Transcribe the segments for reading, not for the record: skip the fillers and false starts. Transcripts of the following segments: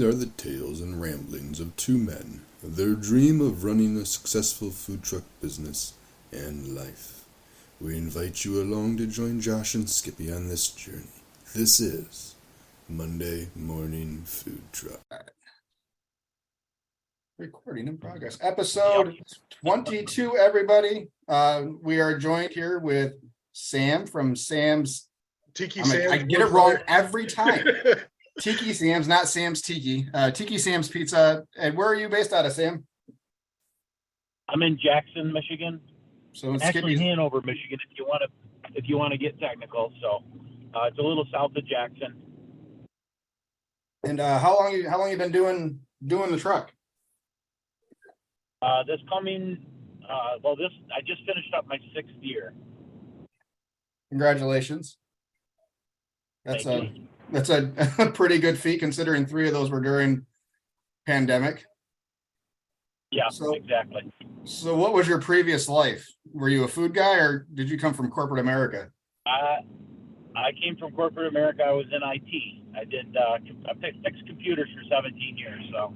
These are the tales and ramblings of two men, their dream of running a successful food truck business and life. We invite you along to join Josh and Skippy on this journey. This is Monday Morning Food Truck. Recording in progress. Episode 22, everybody. We are joined here with Sam from Sam's Tiki Sam's. I get it wrong every time. Tiki Sam's, not Sam's Tiki. Tiki Sam's Pizza. And where are you based out of, Sam? I'm in Jackson, Michigan. So it's actually Hanover, Michigan, if you want to get technical. So it's a little south of Jackson. And how long you been doing the truck? I just finished up my 6th year. Congratulations. That's a pretty good feat considering 3 of those were during pandemic. Yeah, exactly. So what was your previous life? Were you a food guy or did you come from corporate America? I came from corporate America. I was in IT. I fixed computers for 17 years. So,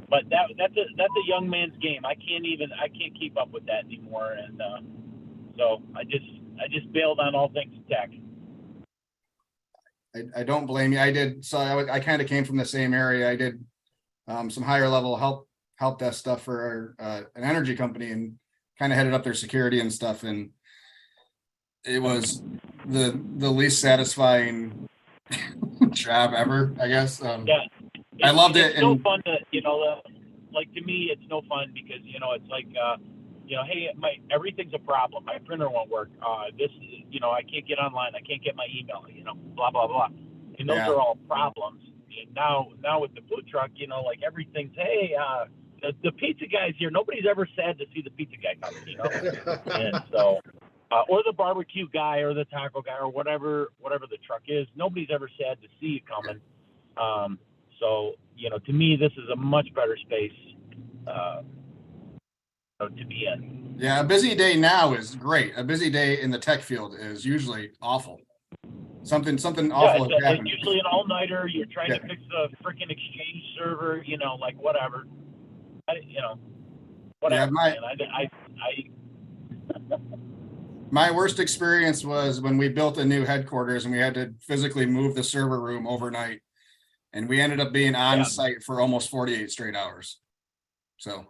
but that's a young man's game. I can't keep up with that anymore. And so I just bailed on all things tech. I don't blame you. I did. So I kind of came from the same area. I did some higher level help desk stuff for an energy company and kind of headed up their security and stuff. And it was the least satisfying job ever, I guess. I loved it. It's no fun to, like to me, it's no fun because, it's like, hey, everything's a problem. My printer won't work. I can't get online. I can't get my email, blah, blah, blah. And those are all problems. And now with the food truck, like everything's, hey, the pizza guy's here. Nobody's ever sad to see the pizza guy coming, And so, or the barbecue guy or the taco guy or whatever the truck is. Nobody's ever sad to see it coming. So, to me, this is a much better space to be in. Yeah, a busy day now is great. A busy day in the tech field is usually awful. Something awful has happened. It's usually an all-nighter. You're trying to fix the freaking Exchange server, like whatever. Whatever. My worst experience was when we built a new headquarters and we had to physically move the server room overnight. And we ended up being on site for almost 48 straight hours. So,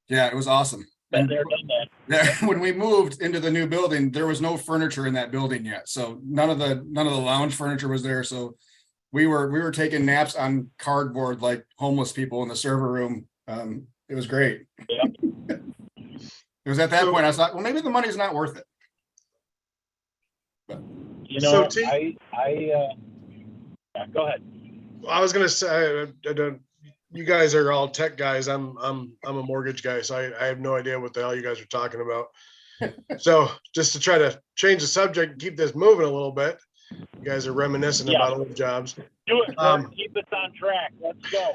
yeah, it was awesome. Been there, done that. When we moved into the new building, there was no furniture in that building yet. So none of the lounge furniture was there. So we were taking naps on cardboard like homeless people in the server room. It was great. Yeah. It was at that point I thought, well, maybe the money's not worth it. But, go ahead. I was gonna say, you guys are all tech guys. I'm a mortgage guy, so I have no idea what the hell you guys are talking about. So just to try to change the subject and keep this moving a little bit, you guys are reminiscing about old jobs. Do it. Keep us on track. Let's go.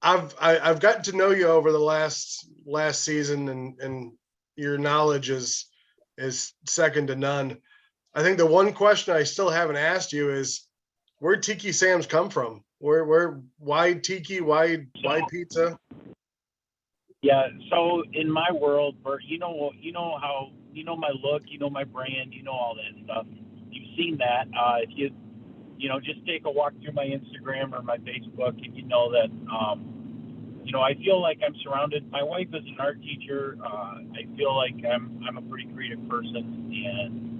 I've gotten to know you over the last season, and your knowledge is second to none. I think the one question I still haven't asked you is, where'd Tiki Sam's come from? Why Tiki? Why pizza? Yeah. So in my world, Bert, my look, my brand, all that stuff. You've seen that. If you, just take a walk through my Instagram or my Facebook, and you know that, I feel like I'm surrounded. My wife is an art teacher. I feel like I'm a pretty creative person, and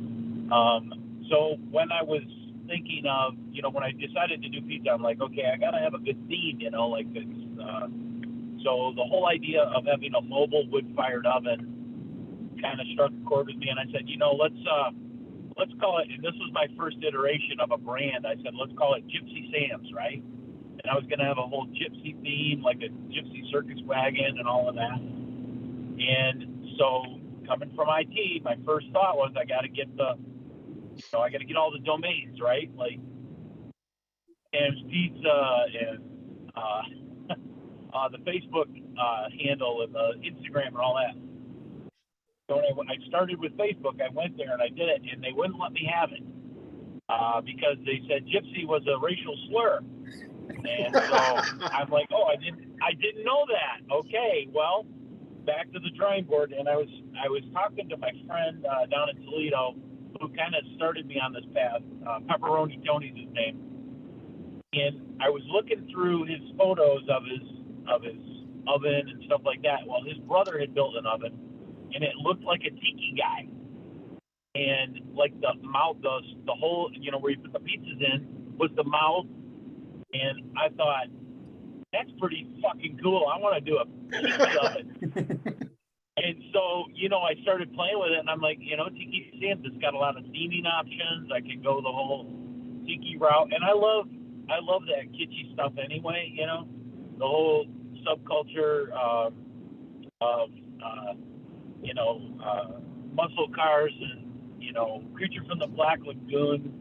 so when I was thinking of, when I decided to do pizza, I'm like, okay, I gotta have a good theme, like it's, so the whole idea of having a mobile wood-fired oven kind of struck a chord with me, and I said, let's call it, and this was my first iteration of a brand. I said, let's call it Gypsy Sam's, right? And I was gonna have a whole gypsy theme, like a gypsy circus wagon and all of that. And so coming from IT, my first thought was I got to get all the domains, right? Like Sam's Pizza and the Facebook handle and the Instagram and all that. So when I started with Facebook, I went there and I did it, and they wouldn't let me have it. because they said gypsy was a racial slur. And so I'm like, oh, I didn't know that. Okay, well, back to the drawing board. And I was talking to my friend down in Toledo, who kind of started me on this path. Pepperoni Tony's his name. And I was looking through his photos of his oven and stuff like that. Well, his brother had built an oven, and it looked like a tiki guy. And like the mouth, the hole, where you put the pizzas in, was the mouth. And I thought, that's pretty fucking cool. I want to do a pizza oven. And so, I started playing with it, and I'm like, Tiki Stands, it's got a lot of steaming options. I can go the whole tiki route, and I love that kitschy stuff anyway. The whole subculture of muscle cars and Creature from the Black Lagoon,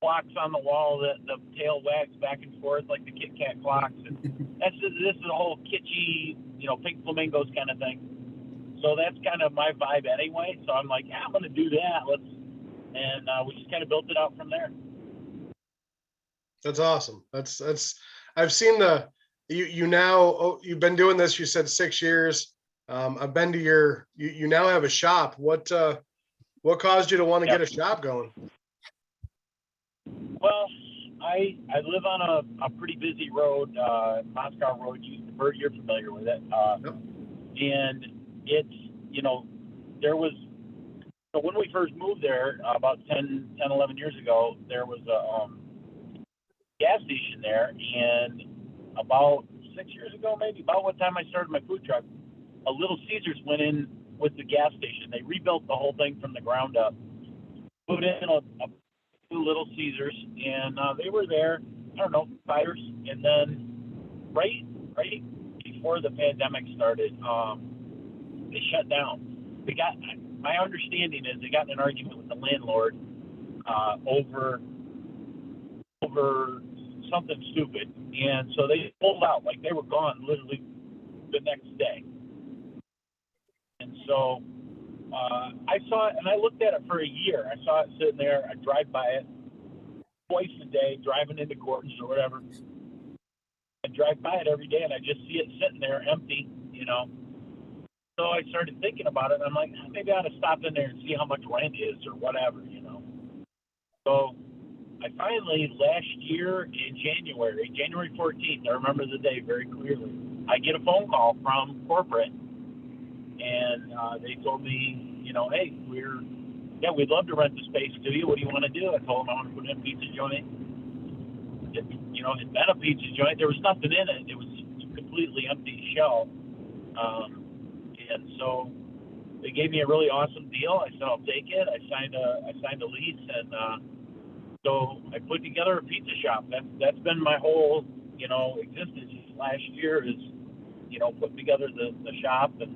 clocks on the wall that the tail wags back and forth like the Kit Kat clocks. And this is a whole kitschy, pink flamingos kind of thing. So that's kind of my vibe anyway. So I'm like, yeah, I'm going to do that. We just kind of built it out from there. That's awesome. I've seen you've been doing this, you said 6 years. I've been to you now have a shop. What caused you to want to get a shop going? Well, I live on a pretty busy road, Moscow Road. You're familiar with it. Yep. And it's, there was, so when we first moved there about 11 years ago, there was a gas station there. And about 6 years ago, maybe, about what time I started my food truck, a Little Caesars went in with the gas station. They rebuilt the whole thing from the ground up, put in a Little Caesars, and they were there, I don't know, 5 years. And then right before the pandemic started, they shut down. My understanding is they got in an argument with the landlord over something stupid, and so they pulled out. Like, they were gone literally the next day. And so I saw it, and I looked at it for a year. I saw it sitting there. I drive by it twice a day, driving into Gordon's or whatever. I drive by it every day, and I just see it sitting there empty, So I started thinking about it, and I'm like, maybe I ought to stop in there and see how much rent is or whatever, So I finally, last year in January 14th, I remember the day very clearly, I get a phone call from corporate, and they told me, hey, we'd love to rent the space to you. What do you want to do? I told them I want to put in a pizza joint. It'd been a pizza joint. There was nothing in it. It was a completely empty shell. And so they gave me a really awesome deal. I said, I'll take it. I signed a lease, and so I put together a pizza shop. That's been my whole, existence last year is, putting together the shop and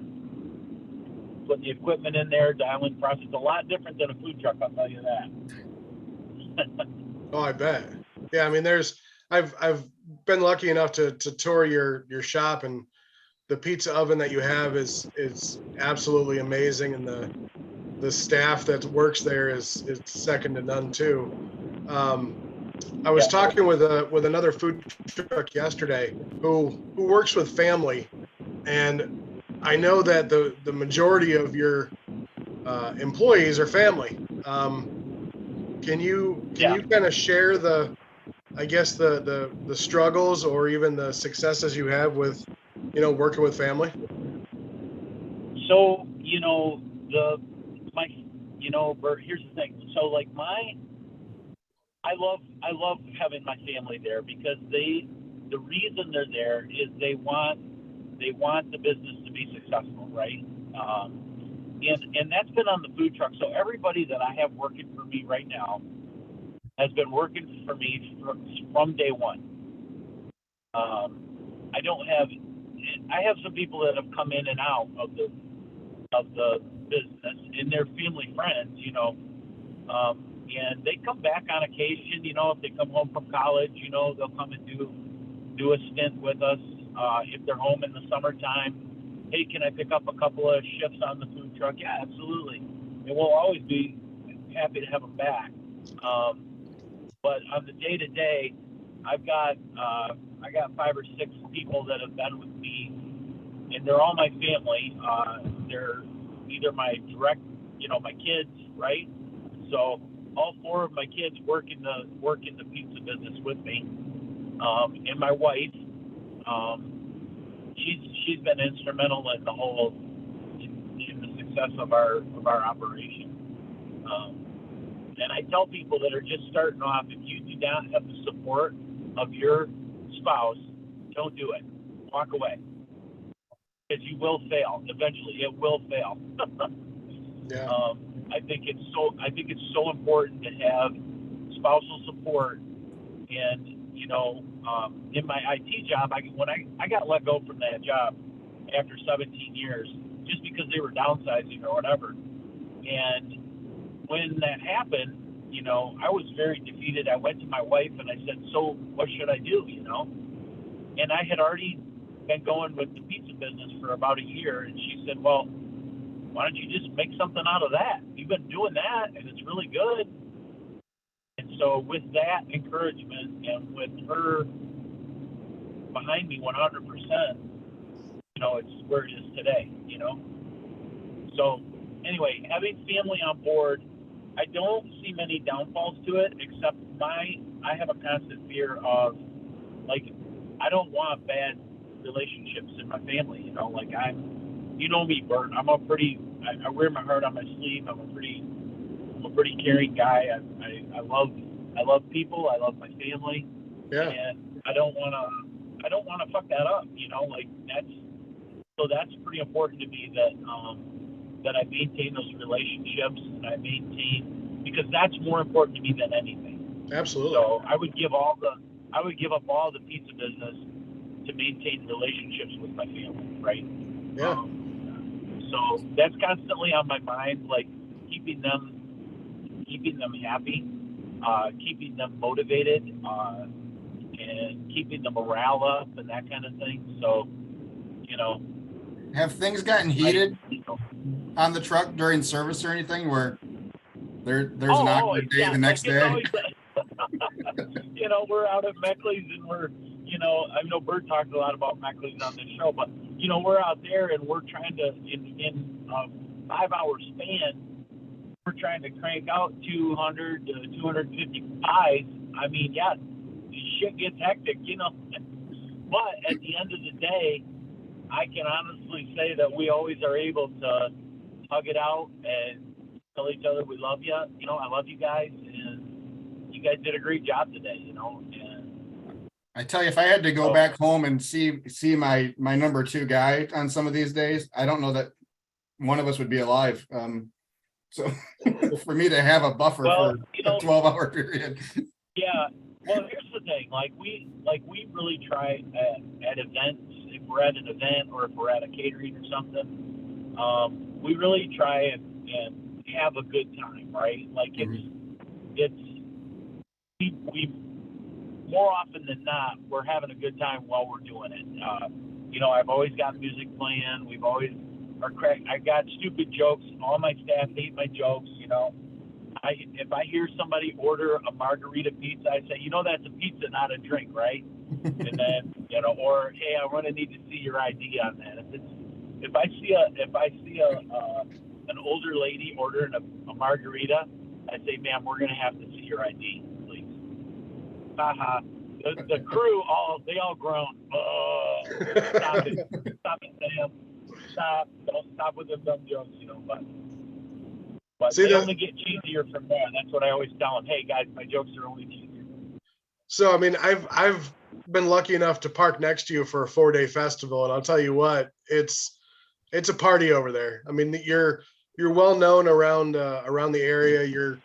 putting the equipment in there, dialing process. A lot different than a food truck, I'll tell you that. Oh, I bet. Yeah, I mean, I've been lucky enough to tour your shop, and the pizza oven that you have is absolutely amazing, and the staff that works there is second to none too. I was talking with another food truck yesterday who works with family, and I know that the majority of your employees are family. Can you kind of share the struggles or even the successes you have with, working with family? So, Bert, here's the thing. So like I love having my family there because the reason they're there is they want the business to be successful, right? And that's been on the food truck. So everybody that I have working for me right now has been working for me from day one. I have some people that have come in and out of the business, and they're family friends, and they come back on occasion, if they come home from college, they'll come and do a stint with us. If they're home in the summertime, hey, can I pick up a couple of shifts on the food truck? Yeah, absolutely. And we'll always be happy to have them back. But on the day to day, I got 5 or 6 people that have been with me, and they're all my family. They're either my direct, my kids, right? So all 4 of my kids work in the pizza business with me, and my wife. She's been instrumental in the whole in the success of our operation. And I tell people that are just starting off, if you do not have the support of your spouse, don't do it. Walk away, because you will fail. Eventually, it will fail. Yeah. I think it's so important to have spousal support. And in my IT job, when I got let go from that job after 17 years, just because they were downsizing or whatever. And when that happened, I was very defeated. I went to my wife and I said, "So what should I do?" And I had already been going with the pizza business for about a year, and she said, "Well, why don't you just make something out of that? You've been doing that, and it's really good." And so with that encouragement and with her behind me 100%, it's where it is today. So anyway, having family on board, I don't see many downfalls to it, except I have a constant fear of, like, I don't want bad relationships in my family. Like me, Bert. I wear my heart on my sleeve. I'm a pretty caring guy. I love people. I love my family. Yeah. And I don't want to fuck that up. Like that's pretty important to me, that I maintain those relationships, and because that's more important to me than anything. Absolutely. So I would give up all the pizza business to maintain relationships with my family, right? Yeah. So that's constantly on my mind, like keeping them happy, keeping them motivated, and keeping the morale up and that kind of thing. So, Have things gotten heated on the truck during service or anything where there's an awkward day the next day? Always, we're out at Meckley's, and we're, I know Bert talked a lot about Meckley's on this show, but, we're out there and we're trying to, in a 5-hour span, we're trying to crank out 200 to 250 pies. I mean, yeah, shit gets hectic, But at the end of the day, I can honestly say that we always are able to hug it out and tell each other we love you. I love you guys, and you guys did a great job today. And I tell you, if I had to go back home and see my number 2 guy on some of these days, I don't know that one of us would be alive. So for me to have a buffer for a 12-hour period. Yeah. Well, here's the thing. We really try at events, if we're at an event or if we're at a catering or something, we really try and have a good time, right? Like we more often than not, we're having a good time while we're doing it. I've always got music playing. I got stupid jokes. All my staff hate my jokes. If I hear somebody order a margarita pizza, I say, that's a pizza, not a drink, right? And then, or hey, I'm gonna need to see your ID on that. If I see an older lady ordering a margarita, I say, ma'am, we're gonna have to see your ID, please. Haha. The crew they all groan. Oh, stop it, Sam. Stop! Don't stop with them dumb jokes, But they only get cheesier from there. That's what I always tell them. Hey guys, my jokes are only cheesier. So I mean, I've been lucky enough to park next to you for a 4-day festival, and I'll tell you what, it's a party over there. I mean, you're well known around the area. You're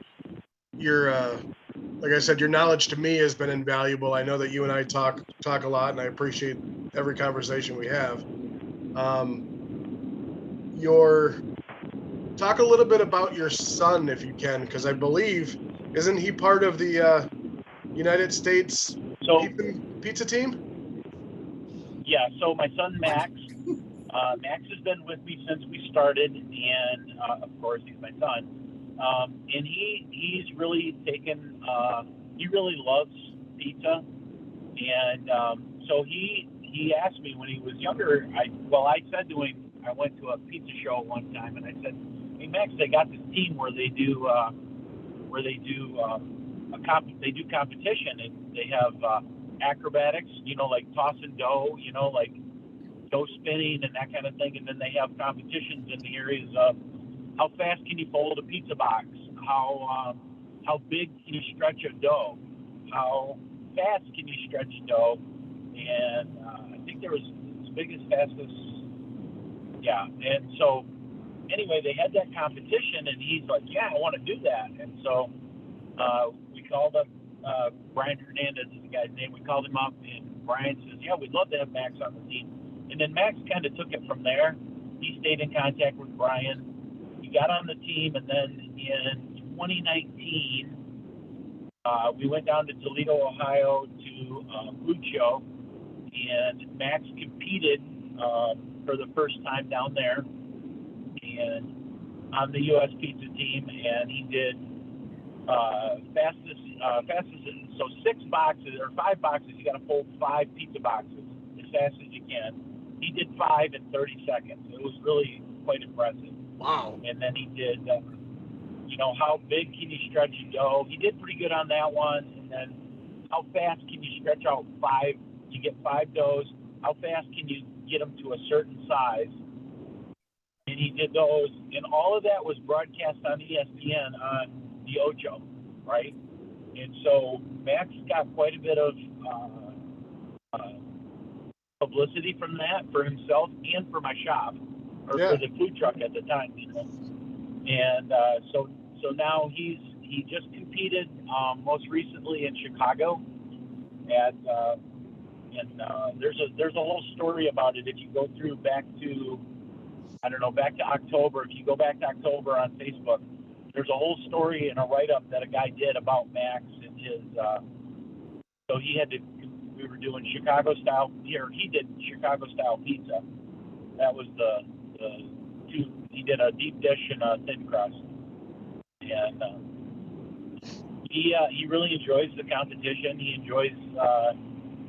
like I said, your knowledge to me has been invaluable. I know that you and I talk a lot, and I appreciate every conversation we have. Talk a little bit about your son, if you can, because I believe, isn't he part of the United States pizza team? Yeah. So my son Max has been with me since we started, and of course he's my son. And he's really taken. He really loves pizza, and so he asked me when he was younger. I said to him, I went to a pizza show one time, and I said, "Hey Max, they got this team where they do they do competition, and they have acrobatics, like tossing dough, like dough spinning and that kind of thing, and then they have competitions in the areas of how fast can you fold a pizza box, how big can you stretch a dough, how fast can you stretch dough, and I think there was as big as fastest, yeah, and so anyway, they had that competition, and he's like, yeah, I want to do that. And so we called up Brian Hernandez is the guy's name. We called him up, and Brian says, yeah, we'd love to have Max on the team. And then Max kind of took it from there. He stayed in contact with Brian. He got on the team, and then in 2019, we went down to Toledo, Ohio to a food show, and Max competed for the first time down there, and on the U.S. pizza team, and he did fastest. So 6 boxes or 5 boxes, you got to fold 5 pizza boxes as fast as you can. He did 5 in 30 seconds. It was really quite impressive. Wow. And then he did, how big can you stretch a dough? He did pretty good on that one. And then how fast can you stretch out 5? You get 5 doughs. How fast can you get them to a certain size? And he did those, and all of that was broadcast on ESPN on the Ocho, right? And so Max got quite a bit of publicity from that for himself and for my shop, or for the food truck at the time, And so now he just competed most recently in Chicago at and there's a whole story about it if you go through back to October. If you go back to October on Facebook, there's a whole story and a write-up that a guy did about Max and his. So we were doing Chicago style, or he did Chicago style pizza. That was the two. He did a deep dish and a thin crust, and he really enjoys the competition. He enjoys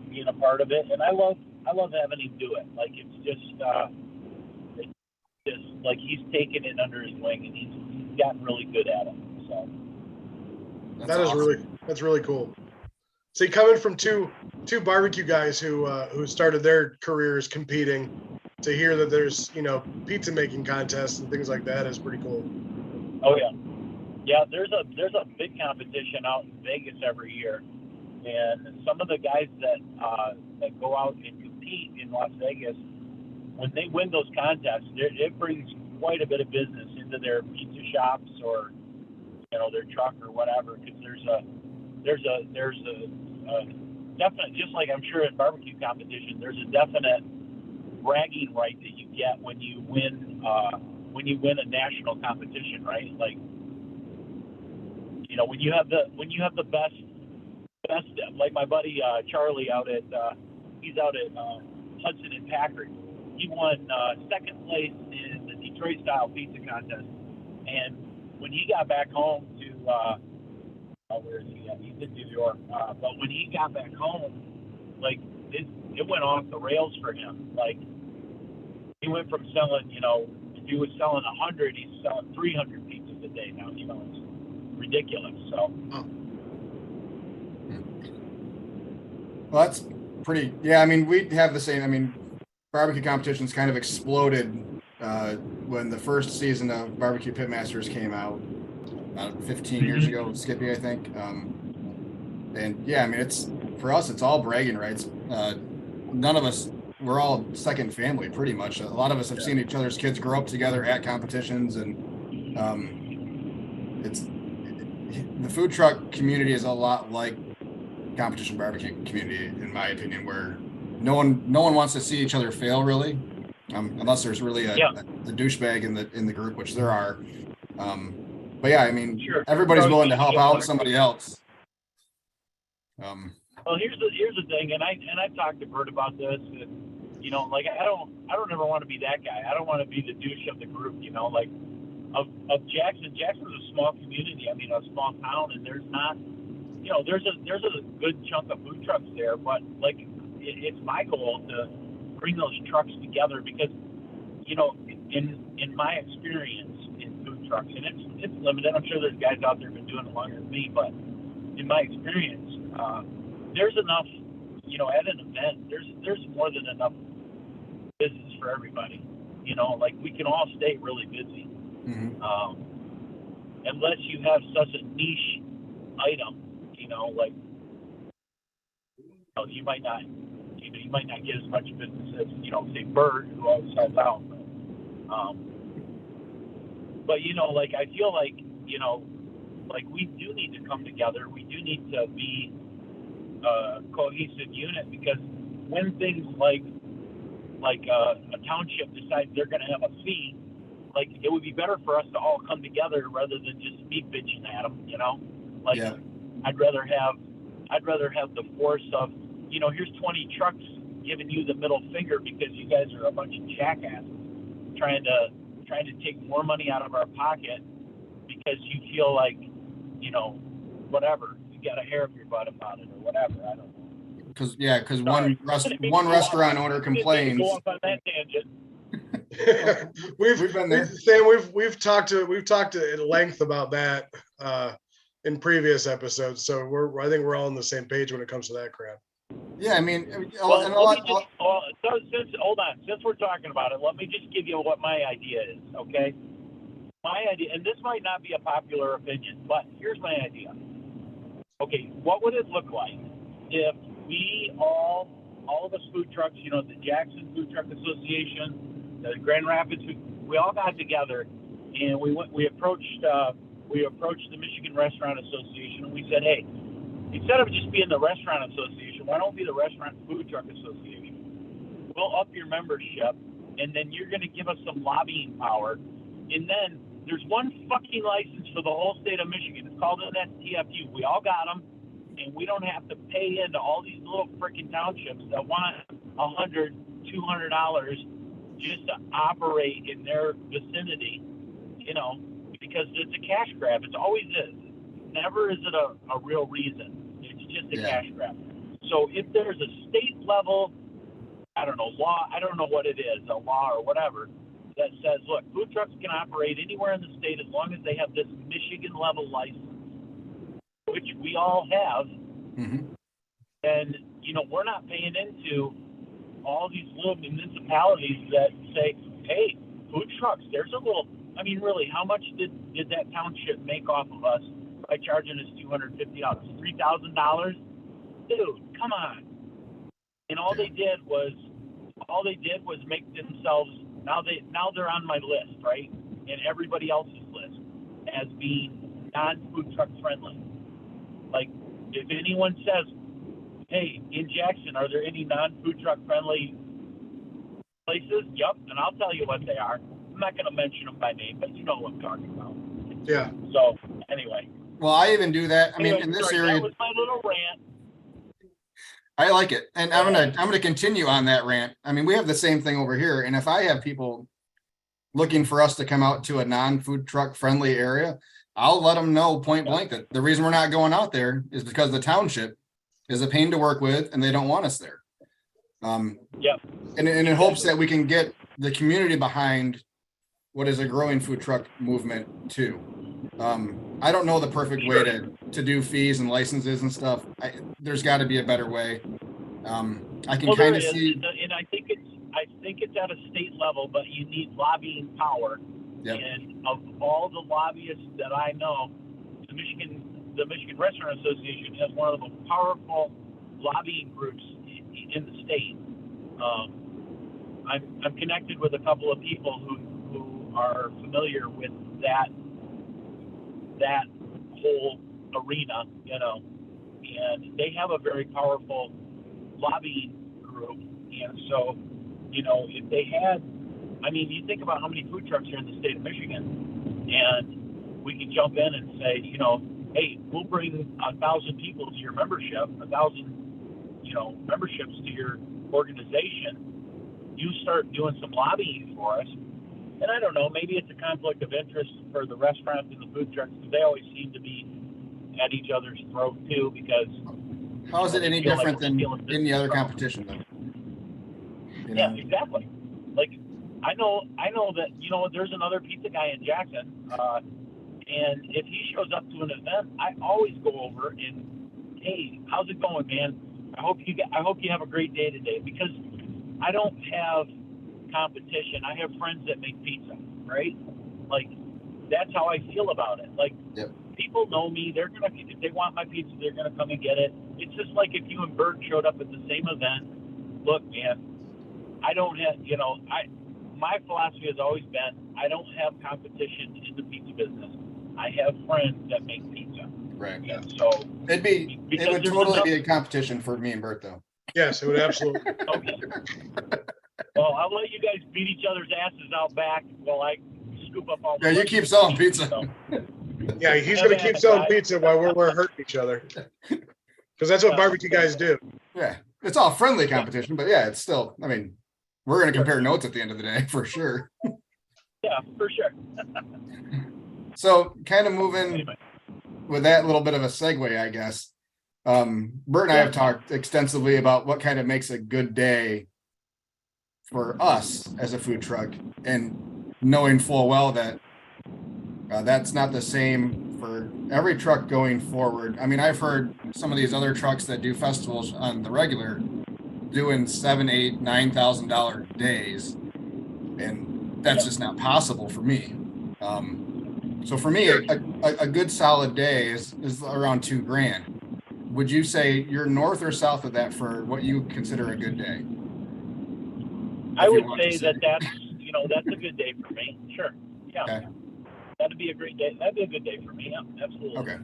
being a part of it, and I love having him do it. Like it's just like he's taken it under his wing, and he's gotten really good at it. So that's awesome. That's really cool. See, coming from two barbecue guys who started their careers competing, to hear that there's pizza making contests and things like that is pretty cool. Oh yeah. There's a big competition out in Vegas every year, and some of the guys that go out and compete in Las Vegas, when they win those contests, it brings quite a bit of business into their pizza shops or their truck or whatever, because there's a definite, just like I'm sure in barbecue competition, there's a definite bragging right that you get when you win a national competition, right? Like when you have the best, like my buddy Charlie he's out at Hudson and Packard. He won second place in the Detroit style pizza contest, and when he got back home to where is he at? He's in New York. But when he got back home, like it went off the rails for him. Like he went from selling, if he was selling 100, he's selling 300 pizzas a day now. It's ridiculous. So. Well, that's pretty. Yeah, I mean, we have the same. I mean, barbecue competitions kind of exploded when the first season of Barbecue Pitmasters came out about 15 years ago, Skippy, I think. And yeah, I mean, for us, it's all bragging rights. None of us, we're all second family, pretty much. A lot of us have seen each other's kids grow up together at competitions, and the food truck community is a lot like competition barbecue community, in my opinion, where no one wants to see each other fail, really, unless there's really a douchebag in the group, which there are. But yeah, I mean, everybody's willing to help out somebody else. Well, here's the thing, and I've talked to Bert about this, and like I don't ever want to be that guy. I don't want to be the douche of the group, like of Jackson. Jackson's a small community. I mean, a small town, and there's not, there's a good chunk of food trucks there. But like, it's my goal to bring those trucks together because, in my experience in food trucks, and it's limited. I'm sure there's guys out there who've been doing it longer than me, but in my experience, there's enough. At an event, there's more than enough business for everybody. Like we can all stay really busy. Mm-hmm. Unless you have such a niche item, like you might not get as much business as say Bird, who always sells out. But like I feel like like we do need to come together. We do need to be a cohesive unit because when things like a township decides they're going to have a fee, like it would be better for us to all come together rather than just me bitching at them. Like Yeah. I'd rather have the force of here's 20 trucks giving you the middle finger because you guys are a bunch of jackasses trying to take more money out of our pocket because you feel like whatever, you got a hair up your butt about it or whatever. I don't know. Because one restaurant owner complains. Go off on that tangent. we've been there. Sam, we've talked at length about that in previous episodes. So I think we're all on the same page when it comes to that crap. Yeah, I mean, Hold on. Since we're talking about it, let me just give you what my idea is, okay? My idea, and this might not be a popular opinion, but here's my idea. Okay, what would it look like if we all of us food trucks, the Jackson Food Truck Association, the Grand Rapids, we all got together and we approached the Michigan Restaurant Association and we said, hey, instead of just being the Restaurant Association, why don't we be the Restaurant Food Truck Association? We'll up your membership, and then you're going to give us some lobbying power. And then there's one fucking license for the whole state of Michigan. It's called an STFU. We all got them, and we don't have to pay into all these little freaking townships that want $100, $200 just to operate in their vicinity, because it's a cash grab. It always is. Never is it a real reason. It's just a cash grab. So if there's a state level, I don't know, law, I don't know what it is, a law or whatever, that says, look, food trucks can operate anywhere in the state as long as they have this Michigan level license, which we all have. Mm-hmm. And, we're not paying into all these little municipalities that say, hey, food trucks, there's a little, I mean, really, how much did that township make off of us by charging us $250, $3,000? Dude, come on. And all they did was make themselves, now they're on my list, right? And everybody else's list as being non-food truck friendly. Like, if anyone says, hey, in Jackson, are there any non-food truck friendly places? Yep, and I'll tell you what they are. I'm not going to mention them by name, but you know what I'm talking about. Yeah. So, anyway. Well, I even do that. I mean, in this area, that was my little rant. I like it, and I'm gonna continue on that rant. I mean, we have the same thing over here, and if I have people looking for us to come out to a non-food truck friendly area, I'll let them know point blank that the reason we're not going out there is because the township is a pain to work with, and they don't want us there. And in hopes that we can get the community behind what is a growing food truck movement too. I don't know the perfect way to do fees and licenses and stuff. There's got to be a better way. I can kind of see, and I think it's at a state level, but you need lobbying power. Yep. And of all the lobbyists that I know, the Michigan Restaurant Association has one of the most powerful lobbying groups in the state. I'm connected with a couple of people who are familiar with that whole arena, and they have a very powerful lobbying group. And so, if they had, I mean, you think about how many food trucks are in the state of Michigan, and we can jump in and say, hey, we'll bring 1,000 people to your membership, 1,000, memberships to your organization. You start doing some lobbying for us, And I don't know, maybe it's a conflict of interest for the restaurants and the food trucks, because they always seem to be at each other's throat too, because How is it they any feel like different we're than stealing business any other from them. competition though? You Yeah, know? exactly. Like I know that there's another pizza guy in Jackson, and if he shows up to an event, I always go over and, hey, how's it going, man? I hope you have a great day today, because I don't have competition. I have friends that make pizza, right? Like that's how I feel about it. Like Yep. people know me. They're gonna, if they want my pizza, they're gonna come and get it. It's just like if you and Bert showed up at the same event. Look, man, I don't have, my philosophy has always been, I don't have competition in the pizza business. I have friends that make pizza. Right. And so It because would there's totally enough- be a competition for me and Bert though. Yes, it would absolutely. Okay. Well, I'll let you guys beat each other's asses out back while I scoop up all the Yeah, you money. keep selling pizza. So, Yeah, he's going to keep selling pizza while we're hurting each other. Because that's what barbecue guys do. Yeah, it's all friendly competition, but yeah, it's still, I mean, we're going to compare notes at the end of the day for sure. yeah, for sure. So kind of moving Anyway. with that little bit of a segue, I guess. Bert and I have talked extensively about what kind of makes a good day for us as a food truck, and knowing full well that that's not the same for every truck going forward. I mean, I've heard some of these other trucks that do festivals on the regular doing $7,000, $8,000, $9,000 days, and that's just not possible for me. So for me, a good solid day is around $2,000. Would you say you're north or south of that for what you consider a good day? I would say that's a good day for me. Sure. Yeah. Okay. That'd be a great day. That'd be a good day for me. Yeah, absolutely. Okay.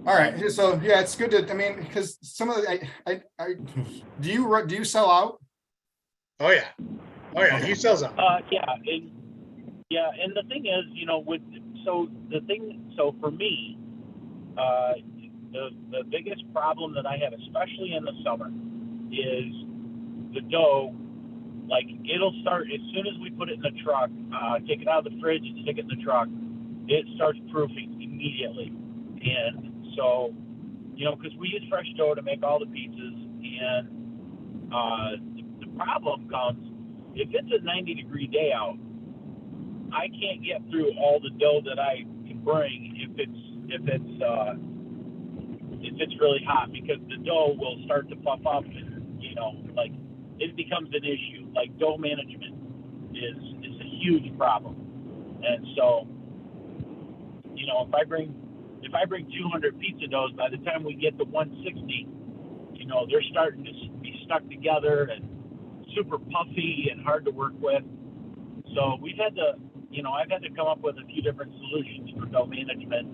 All right. So yeah, it's good to, I mean, because some of the, do you sell out? Oh yeah. Okay. He sells out. And the thing is, so for me, the biggest problem that I have, especially in the summer, is the dough. Like it'll start as soon as we put it in the truck, take it out of the fridge and stick it in the truck, it starts proofing immediately. And so, because we use fresh dough to make all the pizzas, and the problem comes if it's a 90-degree day out. I can't get through all the dough that I can bring if it's really hot, because the dough will start to puff up, and like it becomes an issue. Like dough management is a huge problem. And so, if I bring 200 pizza doughs, by the time we get to 160, they're starting to be stuck together and super puffy and hard to work with. So we've had to, I've had to come up with a few different solutions for dough management,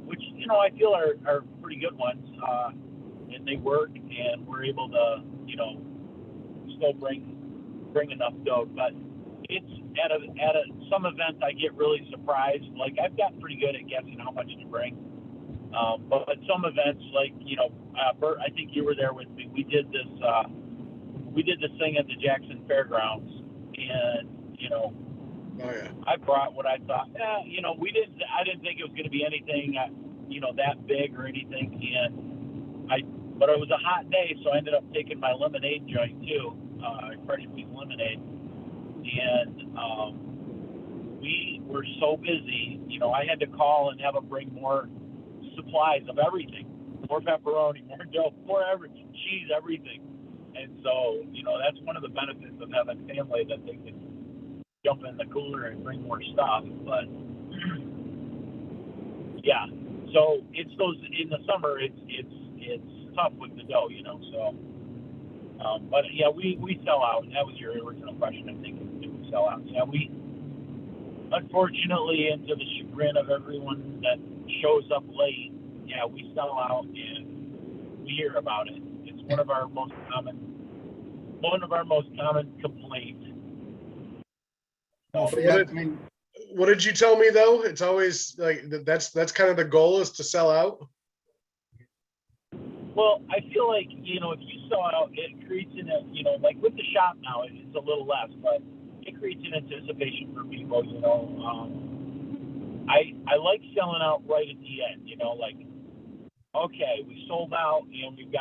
which, I feel are pretty good ones. And they work, and we're able to, still bring enough dough. But it's at some events I get really surprised. Like I've gotten pretty good at guessing how much to bring. But at some events, like, Bert, I think you were there with me. We did this thing at the Jackson Fairgrounds, and, Oh yeah. I brought what I thought, I didn't think it was going to be anything, that big or anything. But it was a hot day, so I ended up taking my lemonade joint too, fresh squeezed lemonade. And we were so busy, I had to call and have them bring more supplies of everything, more pepperoni, more dough, more cheese, everything. And so, that's one of the benefits of having family, that they can jump in the cooler and bring more stuff. But yeah, so it's those in the summer. It's tough with the dough, So, but yeah, we sell out. That was your original question, I think. Did we sell out? Yeah, we unfortunately, and to the chagrin of everyone that shows up late, yeah, we sell out, and we hear about it. It's one of our most common complaints. What did you tell me though? It's always like that's kind of the goal, is to sell out. Well, I feel like, if you sell out, it creates like with the shop now, it's a little less, but it creates an anticipation for people. I like selling out right at the end. Like, okay, we sold out and we've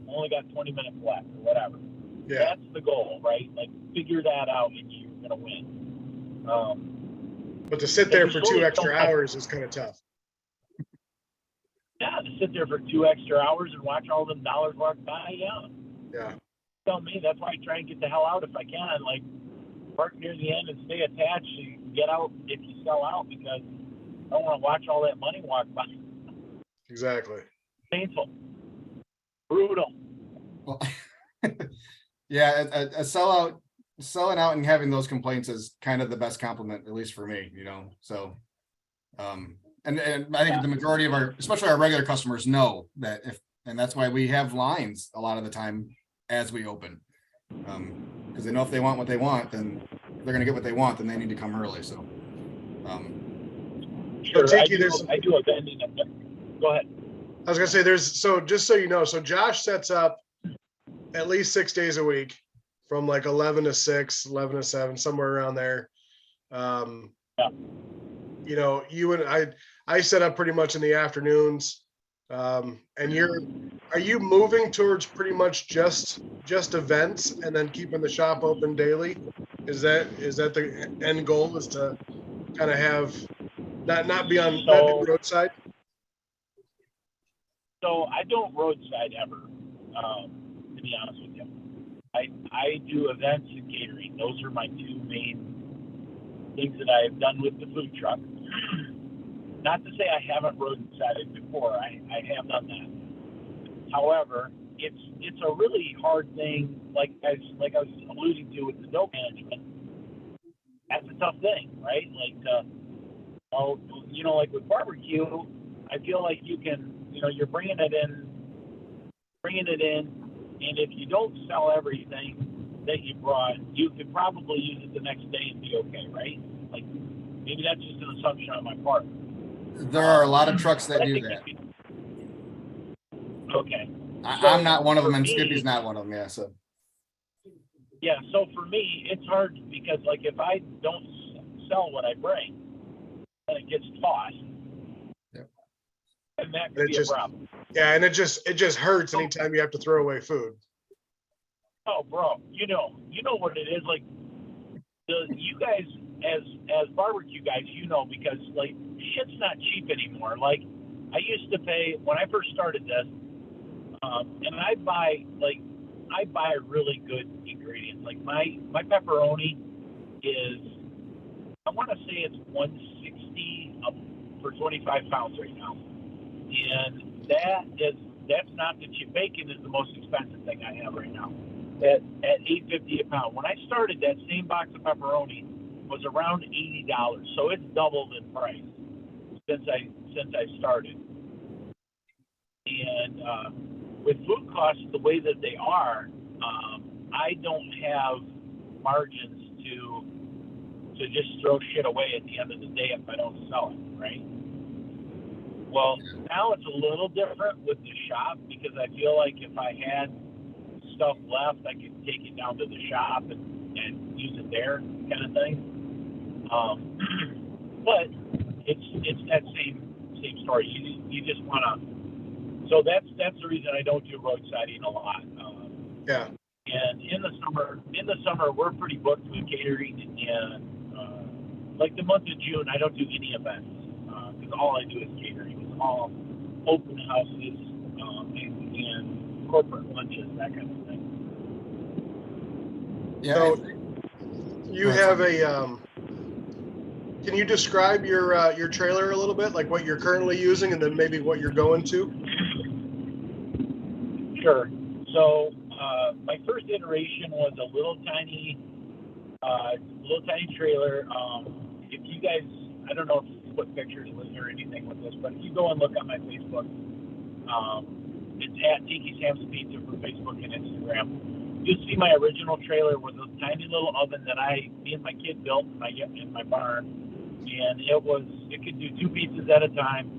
only got 20 minutes left or whatever. Yeah. That's the goal, right? Like, figure that out and you're gonna win. But to sit there for 2 extra hours is kind of tough. Yeah, to sit there for 2 extra hours and watch all them dollars walk by. Yeah. Tell me, that's why I try and get the hell out if I can. Like, park near the end and stay attached. So you can get out if you sell out, because I don't want to watch all that money walk by. Exactly. Painful. Brutal. Well, yeah, a selling out and having those complaints is kind of the best compliment, at least for me, so and I think the majority of especially our regular customers know that, and that's why we have lines a lot of the time as we open, because they know if they want what they want, then if they're going to get what they want, then they need to come early. So sure, Tiki, I do a vending. Go ahead. I was gonna say just so you know, so Josh sets up at least 6 days a week from like 11 to 6, 11 to 7, somewhere around there. Yeah. You and I set up pretty much in the afternoons. And are you moving towards pretty much just events and then keeping the shop open daily? Is that the end goal, is to kind of have not be roadside? So I don't roadside ever, to be honest with you. I do events and catering. Those are my two main things that I've done with the food truck. Not to say I haven't roadsided before. I have done that. However, it's a really hard thing. Like I was alluding to with the dough management. That's a tough thing, right? Like, like with barbecue, I feel like you can, you're bringing it in, and if you don't sell everything that you brought, you could probably use it the next day and be okay, right? Like, maybe that's just an assumption on my part. there are a lot of trucks that do that. Okay. I'm not one of them, and Skippy's not one of them. Yeah, so. Yeah, so for me, it's hard because, like, if I don't sell what I bring, then it gets tossed. Yeah. And that could be a problem. Yeah, and it just hurts anytime you have to throw away food. Oh, bro, you know what it is. Like, you guys, as barbecue guys, because, like, shit's not cheap anymore. Like, I used to pay when I first started this, and I buy really good ingredients. Like my pepperoni is, I want to say it's $160 for 25 pounds right now, and that's not the cheap. Bacon is the most expensive thing I have right now at $8.50 a pound. When I started, that same box of pepperoni was around $80, so it's doubled in price since I started. And with food costs the way that they are, I don't have margins to just throw shit away at the end of the day if I don't sell it, right? Well, now it's a little different with the shop, because I feel like if I had stuff left, I could take it down to the shop and use it there, kind of thing. But it's that same story. You just want to. So that's the reason I don't do roadsiding a lot. Yeah. And in the summer, we're pretty booked with catering, and like the month of June, I don't do any events because all I do is catering. It's all open houses and corporate lunches, that kind of thing. Yeah. So you have a. Can you describe your trailer a little bit, like what you're currently using, and then maybe what you're going to? Sure. So my first iteration was a little tiny trailer. If you guys, I don't know if you put pictures with or anything with this, but if you go and look on my Facebook, it's at Tiki Sam's Pizza for Facebook and Instagram. You'll see my original trailer with a tiny little oven that me and my kid built in my barn, and it could do 2 pizzas at a time.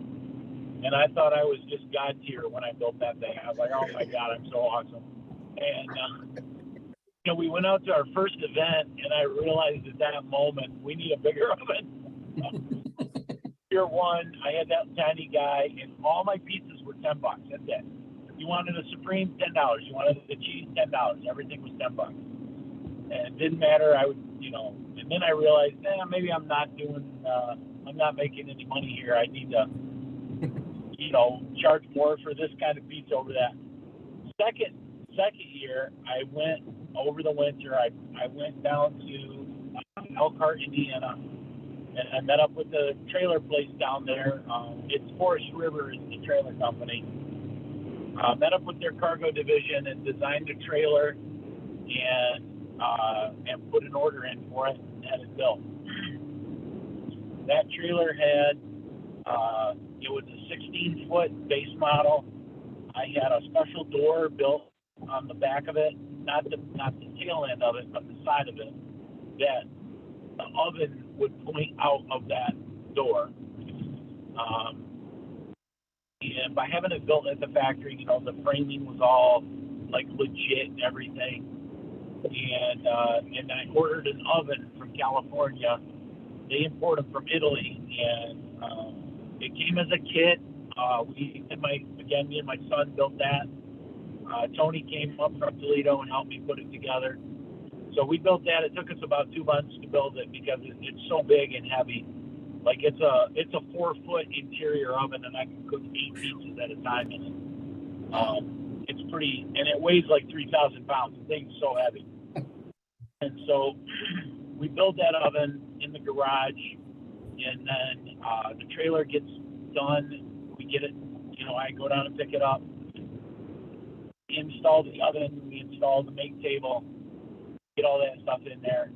And I thought I was just God tier when I built that thing. I was like, oh my God, I'm so awesome. And we went out to our first event, and I realized at that moment we need a bigger oven. Year one, I had that tiny guy, and all my pizzas were $10. That's it. You wanted a Supreme, $10. You wanted the cheese, $10. Everything was $10. And it didn't matter. I would, and then I realized, maybe I'm not making any money here. I need to, charge more for this kind of pizza over that. Second year, I went over the winter. I went down to Elkhart, Indiana, and I met up with the trailer place down there. It's Forest River is the trailer company. Met up with their cargo division and designed a trailer and put an order in for it and had it built. That trailer had it was a 16-foot base model. I had a special door built on the back of it, not the tail end of it, but the side of it, that the oven would point out of that door. And by having it built at the factory, the framing was all like legit and everything. And I ordered an oven from California. They import them from Italy, and it came as a kit. Me and my son built that. Tony came up from Toledo and helped me put it together. So we built that. It took us about 2 months to build it because it's so big and heavy. Like it's a 4-foot interior oven, and I can cook 8 pizzas at a time in it. It's pretty, and it weighs like 3,000 pounds. The thing's so heavy. And so we build that oven in the garage, and then the trailer gets done. We get it, I go down and pick it up. We install the oven. We install the make table. Get all that stuff in there.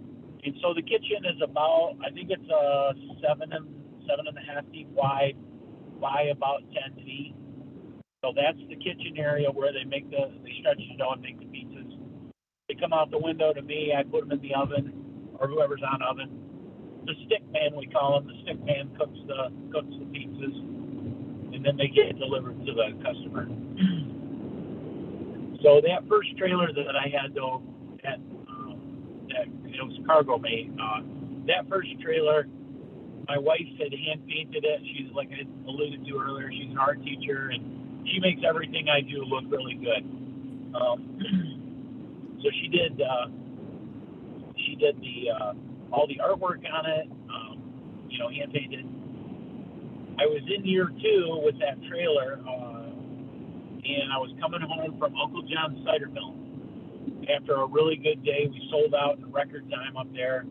And so the kitchen is about, I think it's 7.5 feet wide by about 10 feet. So that's the kitchen area where they stretch the dough and make the pizzas. They come out the window to me. I put them in the oven, or whoever's on oven. The stick man, we call him. The stick man cooks the pizzas, and then they get delivered to the customer. So that first trailer that I had, though, that it was cargo made. That first trailer, my wife had hand painted it. She's, like I alluded to earlier, she's an art teacher, and she makes everything I do look really good. So she did all the artwork on it, hand painted. I was in year 2 with that trailer, and I was coming home from Uncle John's Cider Mill. After a really good day, we sold out in record time up there.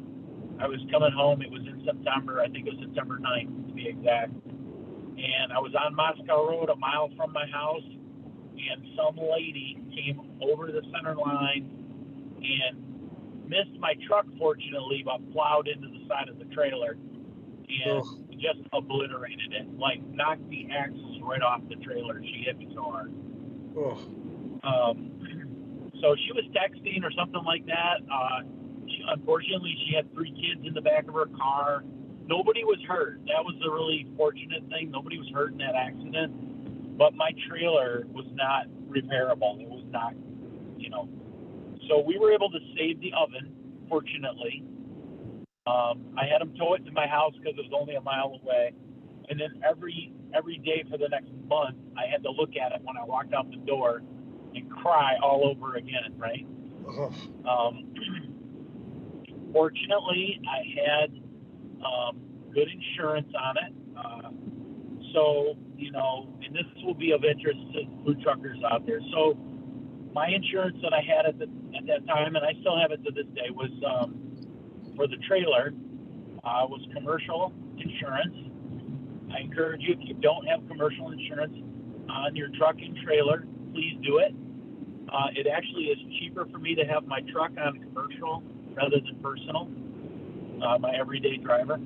I was coming home. It was in September. I think it was September 9th, to be exact. And I was on Moscow Road, a mile from my house, and some lady came over the center line and missed my truck, fortunately, but plowed into the side of the trailer and just obliterated it. Like, knocked the axles right off the trailer. She hit me so hard. So she was texting or something like that. Unfortunately, she had 3 kids in the back of her car. Nobody was hurt. That was the really fortunate thing. Nobody was hurt in that accident. But my trailer was not repairable. It was not, So we were able to save the oven, fortunately. I had them tow it to my house because it was only a mile away. And then every day for the next month, I had to look at it when I walked out the door and cry all over again, right? Fortunately, I had good insurance on it. So, and this will be of interest to food truckers out there. So my insurance that I had at that time, and I still have it to this day, was for the trailer, was commercial insurance. I encourage you, if you don't have commercial insurance on your truck and trailer, please do it. It actually is cheaper for me to have my truck on commercial rather than personal, my everyday driver.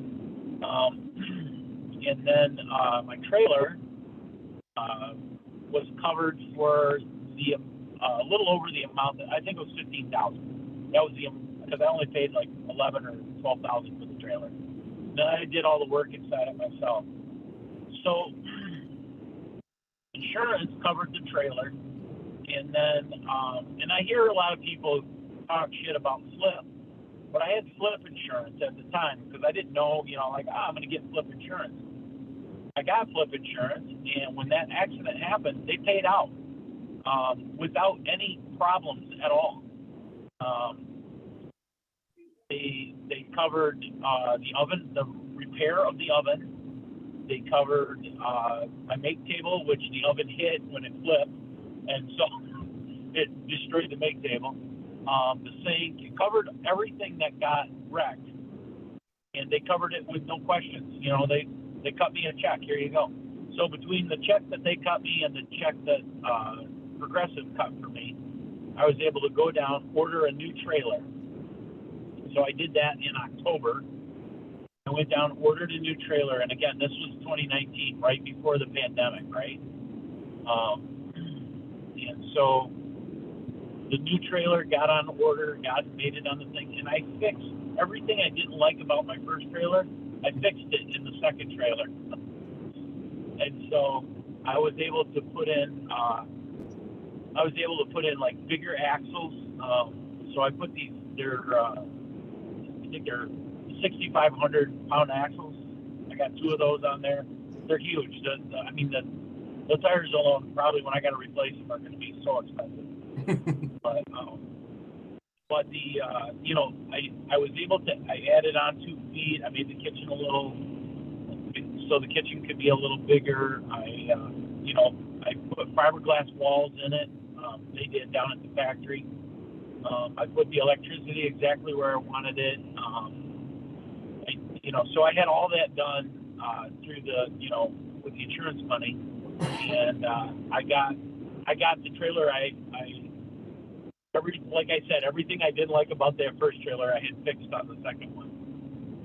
And then my trailer was covered for a little over the amount that I think it was $15,000. That was because I only paid like $11,000 or $12,000 for the trailer. Then I did all the work inside it myself. So insurance covered the trailer, and then and I hear a lot of people talk shit about flip, but I had flip insurance at the time because I didn't know, like, I'm going to get flip insurance. I got flip insurance, and when that accident happened, they paid out without any problems at all. They covered the oven, the repair of the oven. They covered my make table, which the oven hit when it flipped, and so it destroyed the make table. The sink, it covered everything that got wrecked, and they covered it with no questions. They cut me a check. Here you go. So between the check that they cut me and the check that Progressive cut for me, I was able to go down, order a new trailer. So I did that in October. I went down, ordered a new trailer, and again, this was 2019, right before the pandemic, right? And so the new trailer got on order, made it on the thing, and I fixed everything I didn't like about my first trailer. I fixed it in the second trailer, and so I was able to put in like bigger axles. So I put these. I think they're 6,500 pound axles. I got 2 of those on there. They're huge. The tires alone, probably when I got to replace them, are going to be so expensive. but the I was able to. I added on 2 feet. I made the kitchen a little, so the kitchen could be a little bigger. I put fiberglass walls in it. They did down at the factory. I put the electricity exactly where I wanted it. So I had all that done through the, with the insurance money, and I got the trailer. Like I said, everything I didn't like about that first trailer, I had fixed on the second one,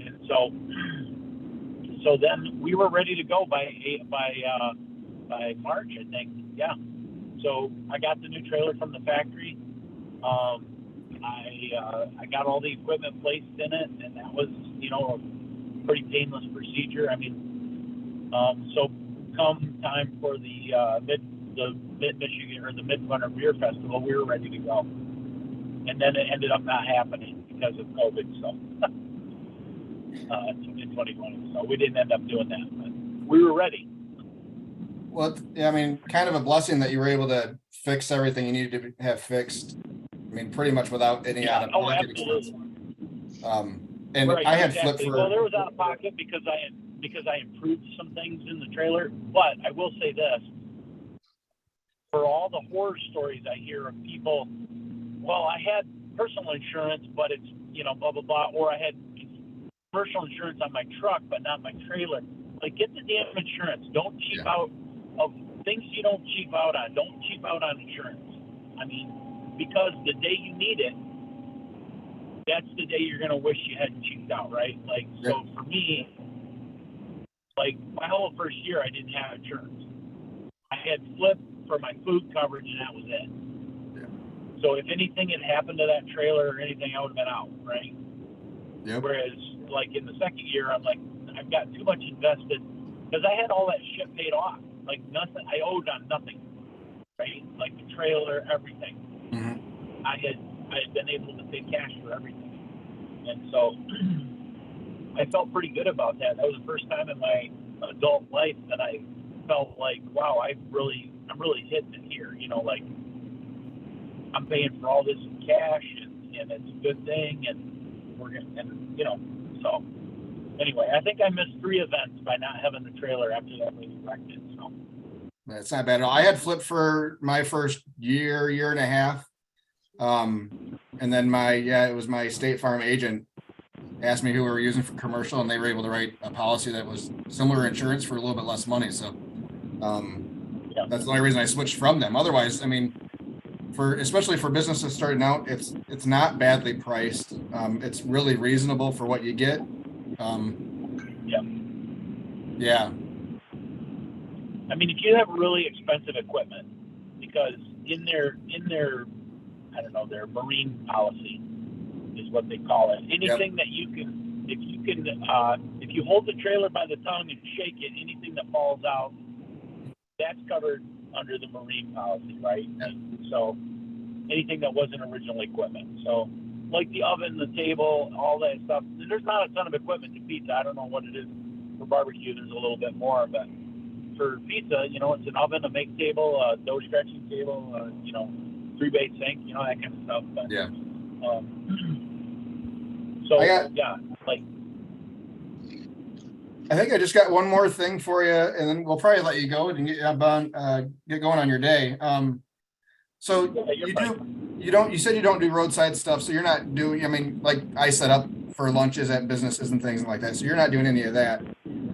and so then we were ready to go by March, I think. Yeah. So I got the new trailer from the factory. I got all the equipment placed in it, and that was, a pretty painless procedure. So come time for the Mid-Michigan or the Midwinter Beer Festival, we were ready to go. And then it ended up not happening because of COVID, so in 2020. So we didn't end up doing that, but we were ready. Well, yeah, kind of a blessing that you were able to fix everything you needed to have fixed. Pretty much without any out-of-pocket expense. And right, I had flipped for. Well, there was out of pocket because I improved some things in the trailer. But I will say this: for all the horror stories I hear of people, well, I had personal insurance, but it's blah blah blah, or I had commercial insurance on my truck, but not my trailer. Like, get the damn insurance. Don't cheap out of things you don't cheap out on. Don't cheap out on insurance. Because the day you need it, that's the day you're going to wish you hadn't cheaped out, right? So for me, my whole first year, I didn't have insurance. I had flipped for my food coverage, and that was it. Yeah. So if anything had happened to that trailer or anything, I would have been out, right? Yep. Whereas, in the second year, I'm like, I've got too much invested because I had all that shit paid off. Nothing, I owed on nothing, right? The trailer, everything. Mm-hmm. I had been able to pay cash for everything, and so I felt pretty good about that. That was the first time in my adult life that I felt like, wow, I'm really hitting it here. I'm paying for all this in cash, and it's a good thing, and so anyway, I think I missed 3 events by not having the trailer after that lady wrecked it. So. That's not bad at all. I had flipped for my first year and a half. And then it was my State Farm agent asked me who we were using for commercial, and they were able to write a policy that was similar insurance for a little bit less money. So, that's the only reason I switched from them. Otherwise, especially for businesses starting out, it's not badly priced. It's really reasonable for what you get. Yeah. If you have really expensive equipment, because in their I don't know, their marine policy is what they call it. Anything that you can, if you hold the trailer by the tongue and shake it, anything that falls out, that's covered under the marine policy, right? Yep. And so anything that wasn't original equipment. So like the oven, the table, all that stuff. There's not a ton of equipment to pizza. I don't know what it is for barbecue. There's a little bit more, but for pizza, you know, it's an oven, a make table, a dough stretching table, you know, 3-bay sink, you know, that kind of stuff. But, Yeah. So I think I just got one more thing for you, and then we'll probably let you go and get going on your day. So you said you don't do roadside stuff, so you're not doing, I mean, like I set up for lunches at businesses and things like that. So you're not doing any of that.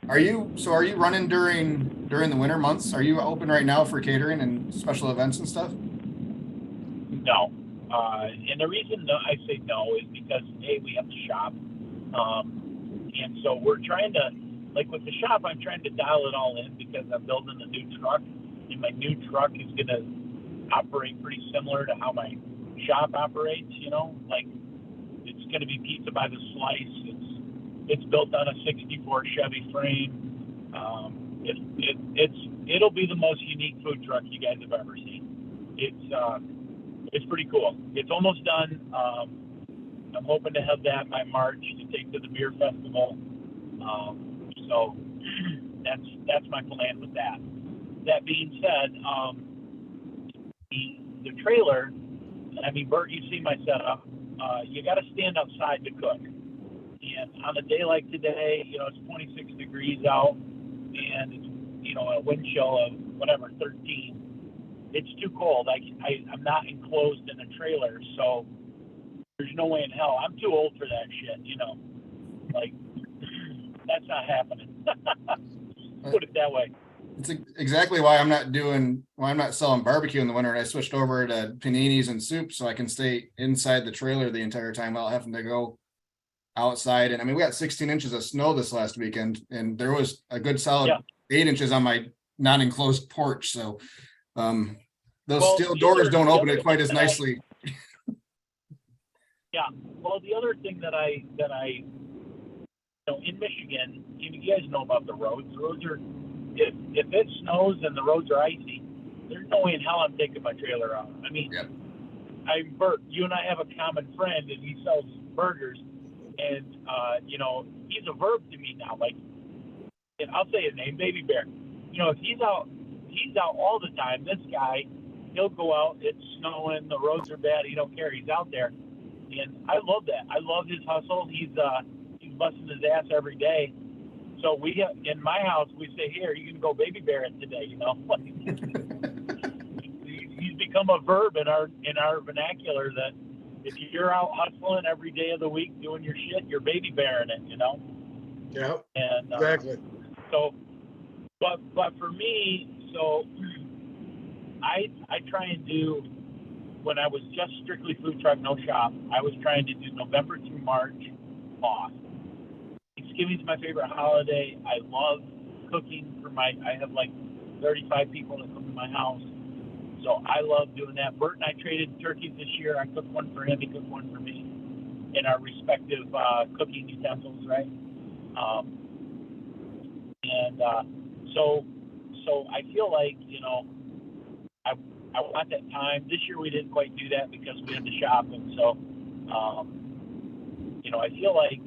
Are you running during the winter months? Are you open right now for catering and special events and stuff? No. And the reason I say no is because we have to shop. And so we're trying to, like with the shop, I'm trying to dial it all in because I'm building a new truck, and my new truck is going to operate pretty similar to how my shop operates, you know, like it's going to be pizza by the slice. It's built on a 64 Chevy frame. It'll be the most unique food truck you guys have ever seen. It's pretty cool. It's almost done. I'm hoping to have that by March to take to the beer festival. So that's my plan with that. That being said, the trailer, I mean, Bert, you see my setup. You got to stand outside to cook. And on a day like today, you know, it's 26 degrees out, and it's, you know, a wind chill of whatever, 13. It's too cold. I'm not enclosed in a trailer, so there's no way in hell. I'm too old for that shit, you know. Like, that's not happening. Put it that way. It's exactly why I'm not selling barbecue in the winter, and I switched over to paninis and soup so I can stay inside the trailer the entire time without having to go outside. And I mean, we got 16 inches of snow this last weekend, and there was a good solid 8 inches on my non-enclosed porch. So those steel doors don't open it quite as nicely. Yeah. Well, the other thing that I you know, in Michigan, you guys know about the roads. The roads are, if it snows and the roads are icy, there's no way in hell I'm taking my trailer out. I mean, Bert, you and I have a common friend, and he sells burgers, and you know, he's a verb to me now. Like, and I'll say his name, Baby Bear. You know, if he's out all the time. This guy, he'll go out. It's snowing, the roads are bad. He don't care. He's out there, and I love that. I love his hustle. He's busting his ass every day. So in my house, we say, here, you can go Baby Bear it today. You know, he's become a verb in our vernacular that if you're out hustling every day of the week doing your shit, you're Baby Bearing it. You know. Yeah. And exactly. So, but for me, so I try and do, when I was just strictly food truck, no shop, I was trying to do November through March off. Thanksgiving's my favorite holiday. I love cooking I have like 35 people that come to my house. So I love doing that. Bert and I traded turkeys this year. I cooked one for him, he cooked one for me in our respective cooking utensils, right? So I feel like, you know, I want that time. This year we didn't quite do that because we had to shop, and so you know, I feel like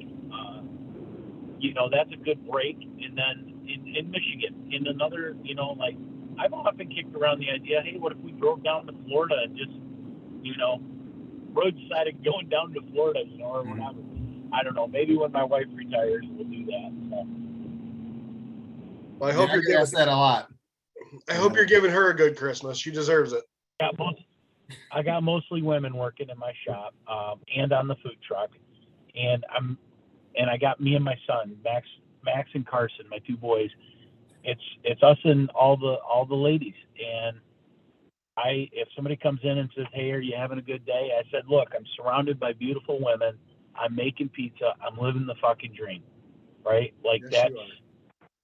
you know, that's a good break. And then in Michigan, in another, you know, like I've often kicked around the idea, hey, what if we drove down to Florida and just, you know, roadside and going down to Florida, you know, or whatever. I don't know. Maybe when my wife retires, we'll do that. So. Well, I hope you're giving that a lot. I hope you're giving her a good Christmas. She deserves it. I got mostly women working in my shop and on the food truck, and I got me and my son, Max and Carson, my two boys. It's us and all the ladies. And if somebody comes in and says, hey, are you having a good day? I said, look, I'm surrounded by beautiful women. I'm making pizza. I'm living the fucking dream, right? Like Yes,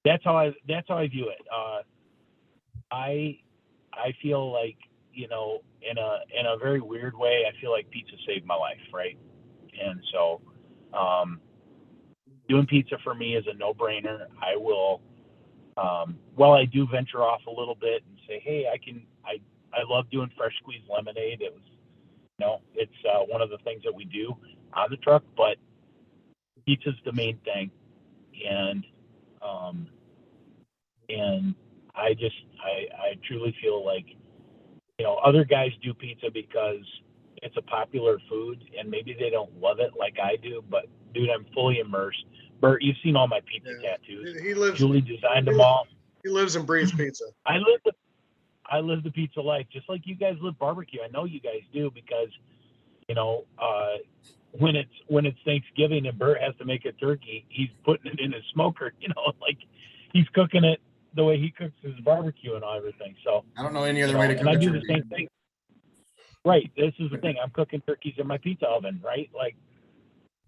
that's how I view it. I feel like, you know, in a very weird way, I feel like pizza saved my life, right? And so, doing pizza for me is a no-brainer. I will, while I do venture off a little bit and say, hey, I love doing fresh squeezed lemonade. It's one of the things that we do on the truck, but pizza's the main thing. And I truly feel like, other guys do pizza because it's a popular food and maybe they don't love it like I do, but dude, I'm fully immersed. Bert, you've seen all my pizza tattoos. He lives. Julie designed them all. He lives and breathes pizza. I live the pizza life, just like you guys live barbecue. I know you guys do because, when it's Thanksgiving and Bert has to make a turkey, he's putting it in his smoker, like he's cooking it the way he cooks his barbecue and everything. So I don't know any other way to cook and I a do turkey. the same thing. Right. This is the thing. I'm cooking turkeys in my pizza oven, right? Like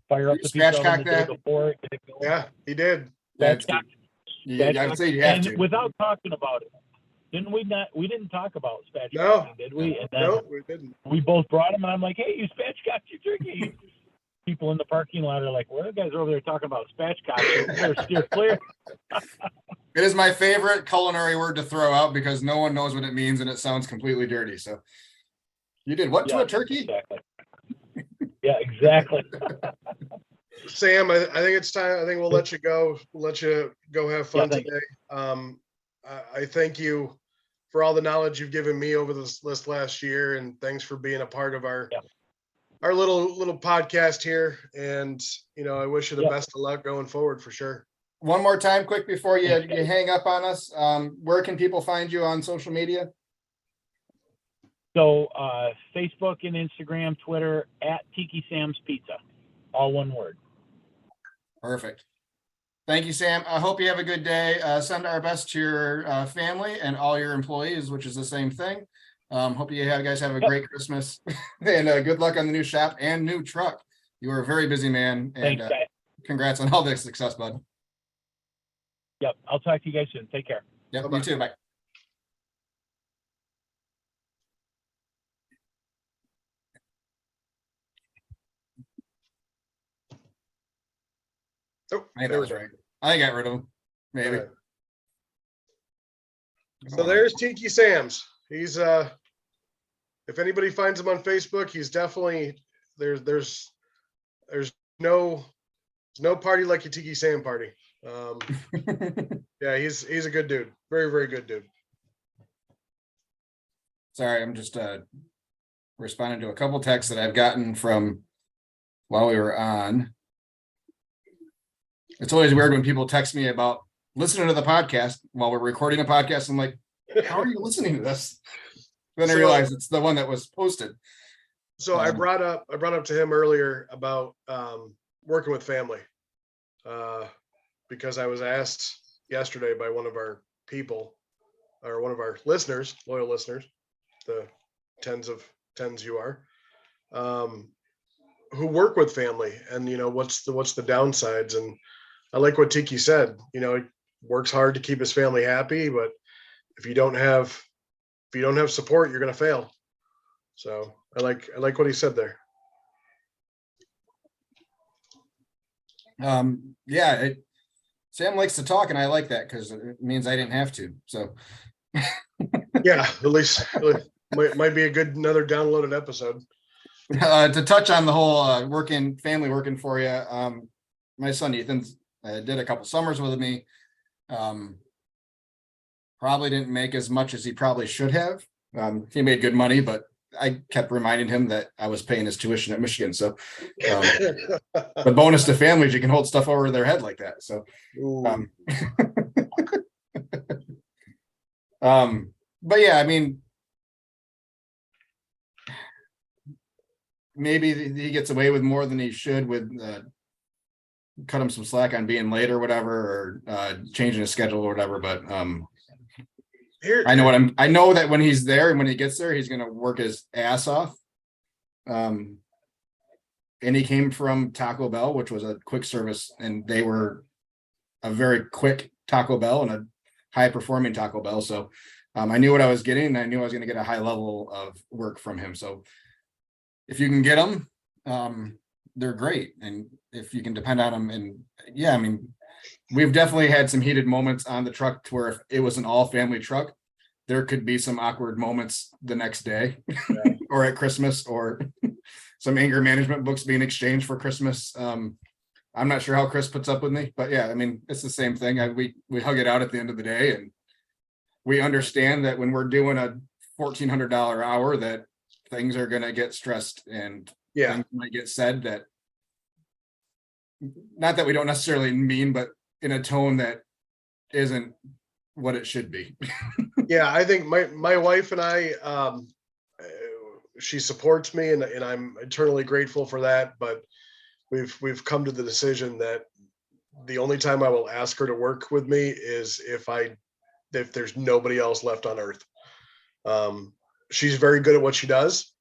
fire up the pizza oven the day before. Yeah, he did. Spatchcock. I would say you have to. Without talking about it. We didn't talk about spatchcocking, No. did we? And then No, we didn't. we both brought them, and I'm like, hey, you spatchcocked your turkey. People in the parking lot are like, well, the guys are over there talking about spatchcocking. Better steer clear. It is my favorite culinary word to throw out because no one knows what it means and it sounds completely dirty. So you did what to a turkey? Exactly. Yeah, exactly. Sam, I think it's time. I think we'll let you go. We'll let you go have fun today. I thank you for all the knowledge you've given me over this last year, and thanks for being a part of our little podcast here. And I wish you the best of luck going forward for sure. One more time, quick before you hang up on us. Where can people find you on social media? So Facebook and Instagram, Twitter at Tiki Sam's Pizza, all one word. Perfect. Thank you, Sam. I hope you have a good day. Send our best to your family and all your employees, which is the same thing. Hope you guys have a great Christmas and good luck on the new shop and new truck. You are a very busy man, and Thanks, guys. Congrats on all the success, bud. Yep. I'll talk to you guys soon. Take care. Yep. Bye-bye. You too. Bye. Oh, I think that was right. I got rid of him. Maybe. Right. So there's Tiki Sam's. He's if anybody finds him on Facebook, he's definitely there's no party like a Tiki Sam party. Yeah, he's a good dude. Very, very good dude. Sorry, I'm just responding to a couple texts that I've gotten from while we were on. It's always weird when people text me about listening to the podcast while we're recording a podcast. I'm like, how are you listening to this? Then I realized it's the one that was posted. So I brought up to him earlier about working with family because I was asked yesterday by one of our people or one of our listeners, loyal listeners, the tens you are, who work with family, and what's the downsides. And I like what Tiki said. He works hard to keep his family happy, but if you don't have support, you're going to fail. So I like what he said there. Sam likes to talk, and I like that because it means I didn't have to. So yeah, at least might be a good another downloaded episode. To touch on the whole family working for you, my son Ethan did a couple summers with me. Probably didn't make as much as he probably should have. He made good money, but I kept reminding him that I was paying his tuition at Michigan. So the bonus to families, you can hold stuff over their head like that. So but yeah, I mean, maybe he gets away with more than he should with cut him some slack on being late or whatever, or changing his schedule or whatever. But I know that when he's there and when he gets there, he's going to work his ass off. And he came from Taco Bell, which was a quick service, and they were a very quick Taco Bell and a high performing Taco Bell. So I knew what I was getting, and I knew I was going to get a high level of work from him. So if you can get them, they're great. And if you can depend on them, and yeah, I mean, we've definitely had some heated moments on the truck to where if it was an all family truck, there could be some awkward moments the next day or at Christmas or some anger management books being exchanged for Christmas. I'm not sure how Chris puts up with me, but yeah, I mean, it's the same thing. We hug it out at the end of the day, and we understand that when we're doing a $1,400 hour, that things are going to get stressed and things might get said that, not that we don't necessarily mean, but in a tone that isn't what it should be. Yeah, I think my wife and I, she supports me, and I'm eternally grateful for that. But we've come to the decision that the only time I will ask her to work with me is if there's nobody else left on earth. She's very good at what she does,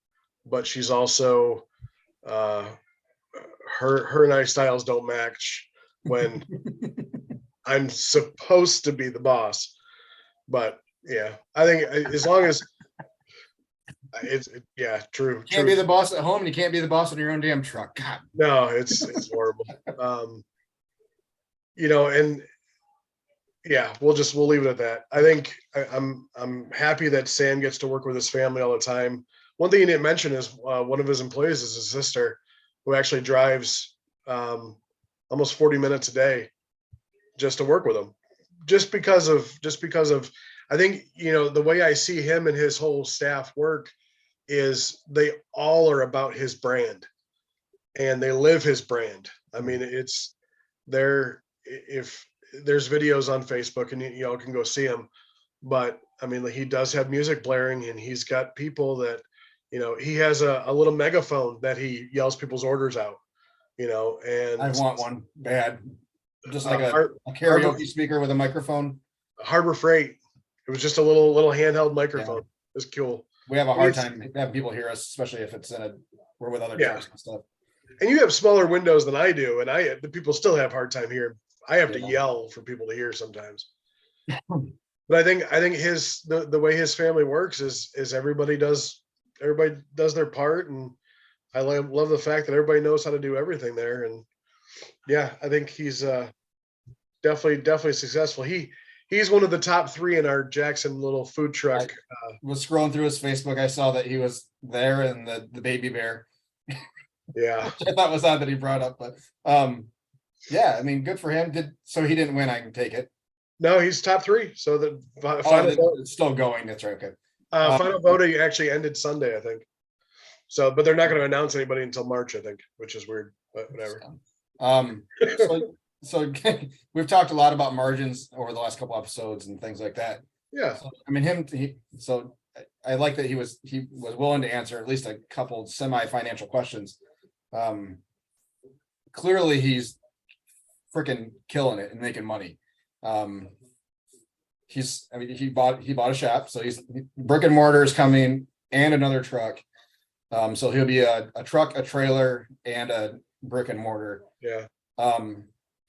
but she's also her and I styles don't match when I'm supposed to be the boss. But yeah, I think as long as true. You can't be the boss at home, and you can't be the boss of your own damn truck. God. No, it's horrible. And yeah, we'll leave it at that. I think I'm happy that Sam gets to work with his family all the time. One thing he didn't mention is one of his employees is his sister, who actually drives almost 40 minutes a day just to work with him. Just because of, I think, the way I see him and his whole staff work is they all are about his brand and they live his brand. I mean, if there's videos on Facebook and y'all can go see them, but I mean, he does have music blaring, and he's got people that, he has a little megaphone that he yells people's orders out, and I want one bad. Just like a karaoke speaker with a microphone. Harbor Freight. It was just a little handheld microphone. It was cool. We have a hard time having people hear us, especially if we're with other trucks and stuff. And you have smaller windows than I do, and the people still have a hard time hearing. I have to yell for people to hear sometimes. But I think the way his family works is everybody does their part, and I love the fact that everybody knows how to do everything there. And yeah, I think he's definitely successful. He's one of the top 3 in our Jackson little food truck. I was scrolling through his Facebook. I saw that he was there in the baby bear. Yeah. Which I thought was odd that he brought up, but yeah, I mean, good for him. So he didn't win, I can take it. No, he's top 3. So the final vote, it's still going. That's right. Okay. Final voting actually ended Sunday, I think. So, but they're not going to announce anybody until March, I think, which is weird, but whatever. So we've talked a lot about margins over the last couple episodes and things like that. Yeah. So, I mean, I like that he was willing to answer at least a couple semi-financial questions. Clearly he's freaking killing it and making money. He bought a shop, so he's brick and mortar is coming, and another truck. So he'll be a truck, a trailer, and a brick and mortar. Yeah.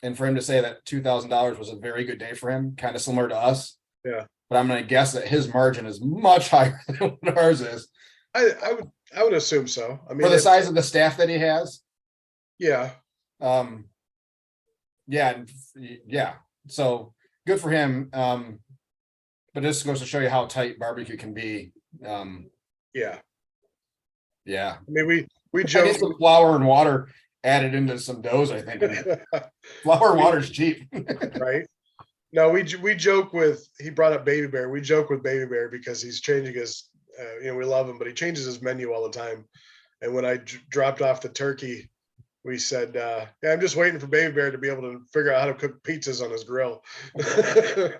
And for him to say that $2,000 was a very good day for him, kind of similar to us. Yeah. But I'm going to guess that his margin is much higher than what ours is. I would assume so. I mean, for the size of the staff that he has. Yeah. Yeah. So good for him. But this goes to show you how tight barbecue can be. Yeah. Yeah. I mean, we I joke get some flour and water added into some doughs, I think. Flour and water's cheap. Right. No, we joke with, he brought up Baby Bear. We joke with Baby Bear because he's changing his, we love him, but he changes his menu all the time. And when I dropped off the turkey, we said, I'm just waiting for Baby Bear to be able to figure out how to cook pizzas on his grill,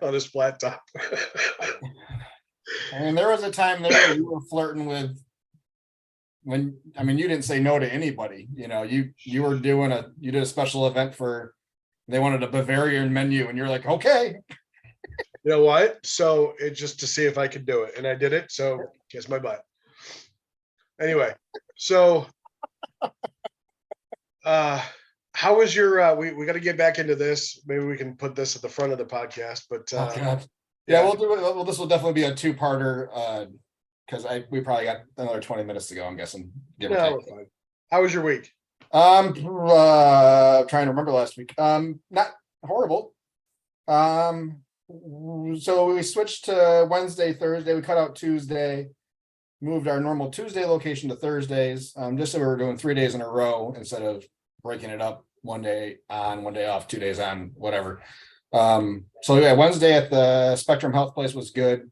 on his flat top. And there was a time there you were flirting with, you didn't say no to anybody. You did a special event they wanted a Bavarian menu, and you're like, okay. You know what? So it's just to see if I could do it, and I did it. So kiss my butt. Anyway, so how was your? We got to get back into this. Maybe we can put this at the front of the podcast. But oh, God. Yeah, we'll do it. Well, this will definitely be a 2-parter. Because we probably got another 20 minutes to go, I'm guessing. No, we're fine. How was your week? Trying to remember last week. Not horrible. So we switched to Wednesday, Thursday. We cut out Tuesday. moved our normal Tuesday location to Thursdays, just so we were doing 3 days in a row instead of breaking it up 1 day on, 1 day off, 2 days on, whatever. So yeah, Wednesday at the Spectrum Health Place was good.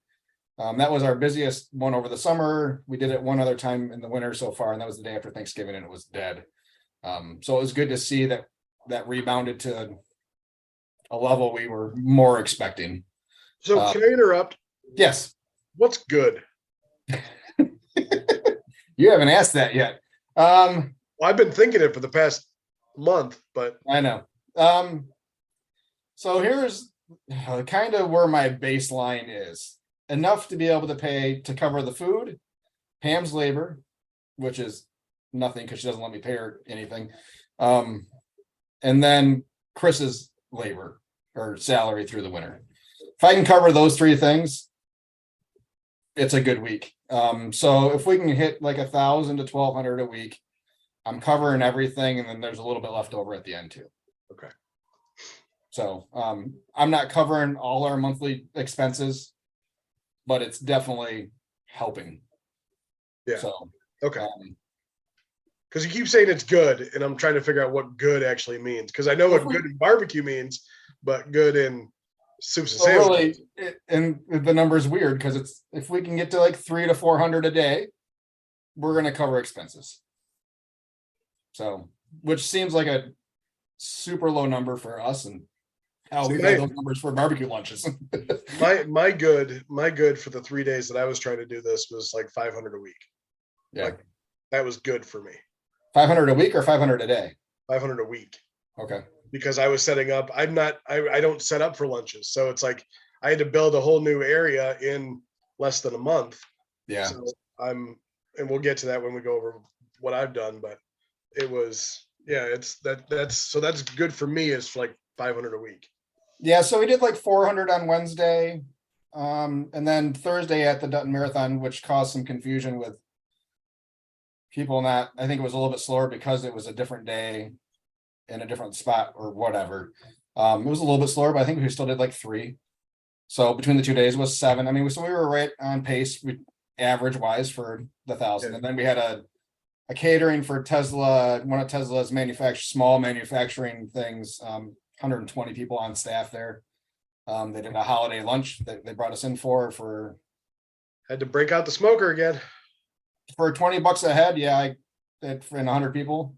That was our busiest one over the summer. We did it one other time in the winter so far, and that was the day after Thanksgiving, and it was dead. So it was good to see that rebounded to a level we were more expecting. So can I interrupt? Yes. What's good? You haven't asked that yet. Well, I've been thinking it for the past month, but I know. So here's kind of where my baseline is. Enough to be able to pay to cover the food, Pam's labor, which is nothing because she doesn't let me pay her anything. And then Chris's labor or salary through the winter. If I can cover those three things, it's a good week. So if we can hit like 1,000 to 1,200 a week, I'm covering everything, and then there's a little bit left over at the end too. okay. So I'm not covering all our monthly expenses, but it's definitely helping. Yeah. So Okay. Because you keep saying it's good, and I'm trying to figure out what good actually means. Because I know what good in barbecue means, but good in soups and so sandwiches. really, and the number is weird because it's if we can get to like 300 to 400 a day, we're going to cover expenses. So, which seems like a super low number for us, and how we've had those numbers for barbecue lunches. my good for the 3 days that I was trying to do this was like 500 a week. Yeah, Like, that was good for me. 500 a week or 500 a day. 500 a week. Okay. Because I was setting up. I don't set up for lunches, so it's like I had to build a whole new area in less than a month. Yeah. So and we'll get to that when we go over what I've done, but it was, yeah, that's good for me is like 500 a week. Yeah, so we did like 400 on Wednesday, and then Thursday at the Dutton Marathon, which caused some confusion with people. Not, I think it was a little bit slower because it was a different day in a different spot or whatever. It was a little bit slower, but I think we still did like 3. So between the 2 days was 7. I mean, so we were right on pace, average wise for the 1,000, and then we had a catering for Tesla, one of Tesla's small manufacturing things. 120 people on staff there. They did a holiday lunch that they brought us in for Had to break out the smoker again. for $20 a head. Yeah, I did for 100 people.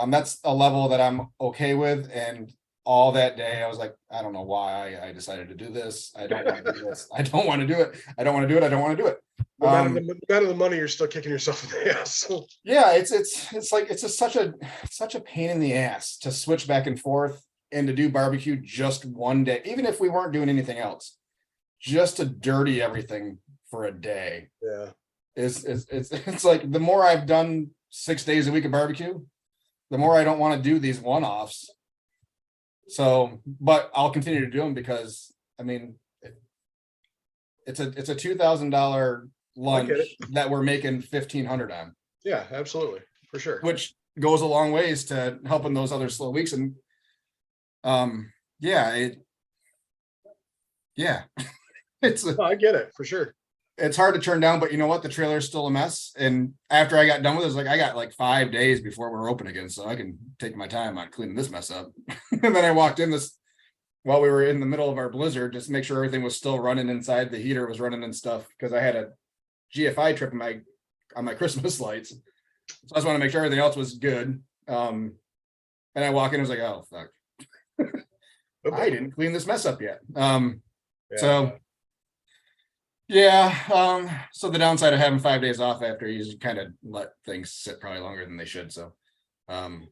That's a level that I'm okay with. And all that day, I was like, I don't know why I decided to do this. I don't want to do this. I don't want to do it. I don't want to do it. I don't want to do it. No matter the money, you're still kicking yourself in the ass. Yeah, it's like it's just such a pain in the ass to switch back and forth and to do barbecue just one day, even if we weren't doing anything else, just to dirty everything for a day. Yeah, it's like the more I've done 6 days a week of barbecue, the more I don't want to do these one-offs. So, but I'll continue to do them because I mean, it's a $2,000 lunch that we're making 1,500 on. Yeah, absolutely, for sure. Which goes a long ways to helping those other slow weeks. And it's I get it for sure. It's hard to turn down, but you know what? The trailer is still a mess. And after I got done with it, it's like I got like 5 days before we're open again, so I can take my time on cleaning this mess up. And then I walked in while we were in the middle of our blizzard, just to make sure everything was still running inside. The heater was running and stuff because I had a GFI trip on my Christmas lights. So I just want to make sure everything else was good. And I walk in, I was like, oh fuck. I didn't clean this mess up yet. So so the downside of having 5 days off after you just kind of let things sit probably longer than they should. So but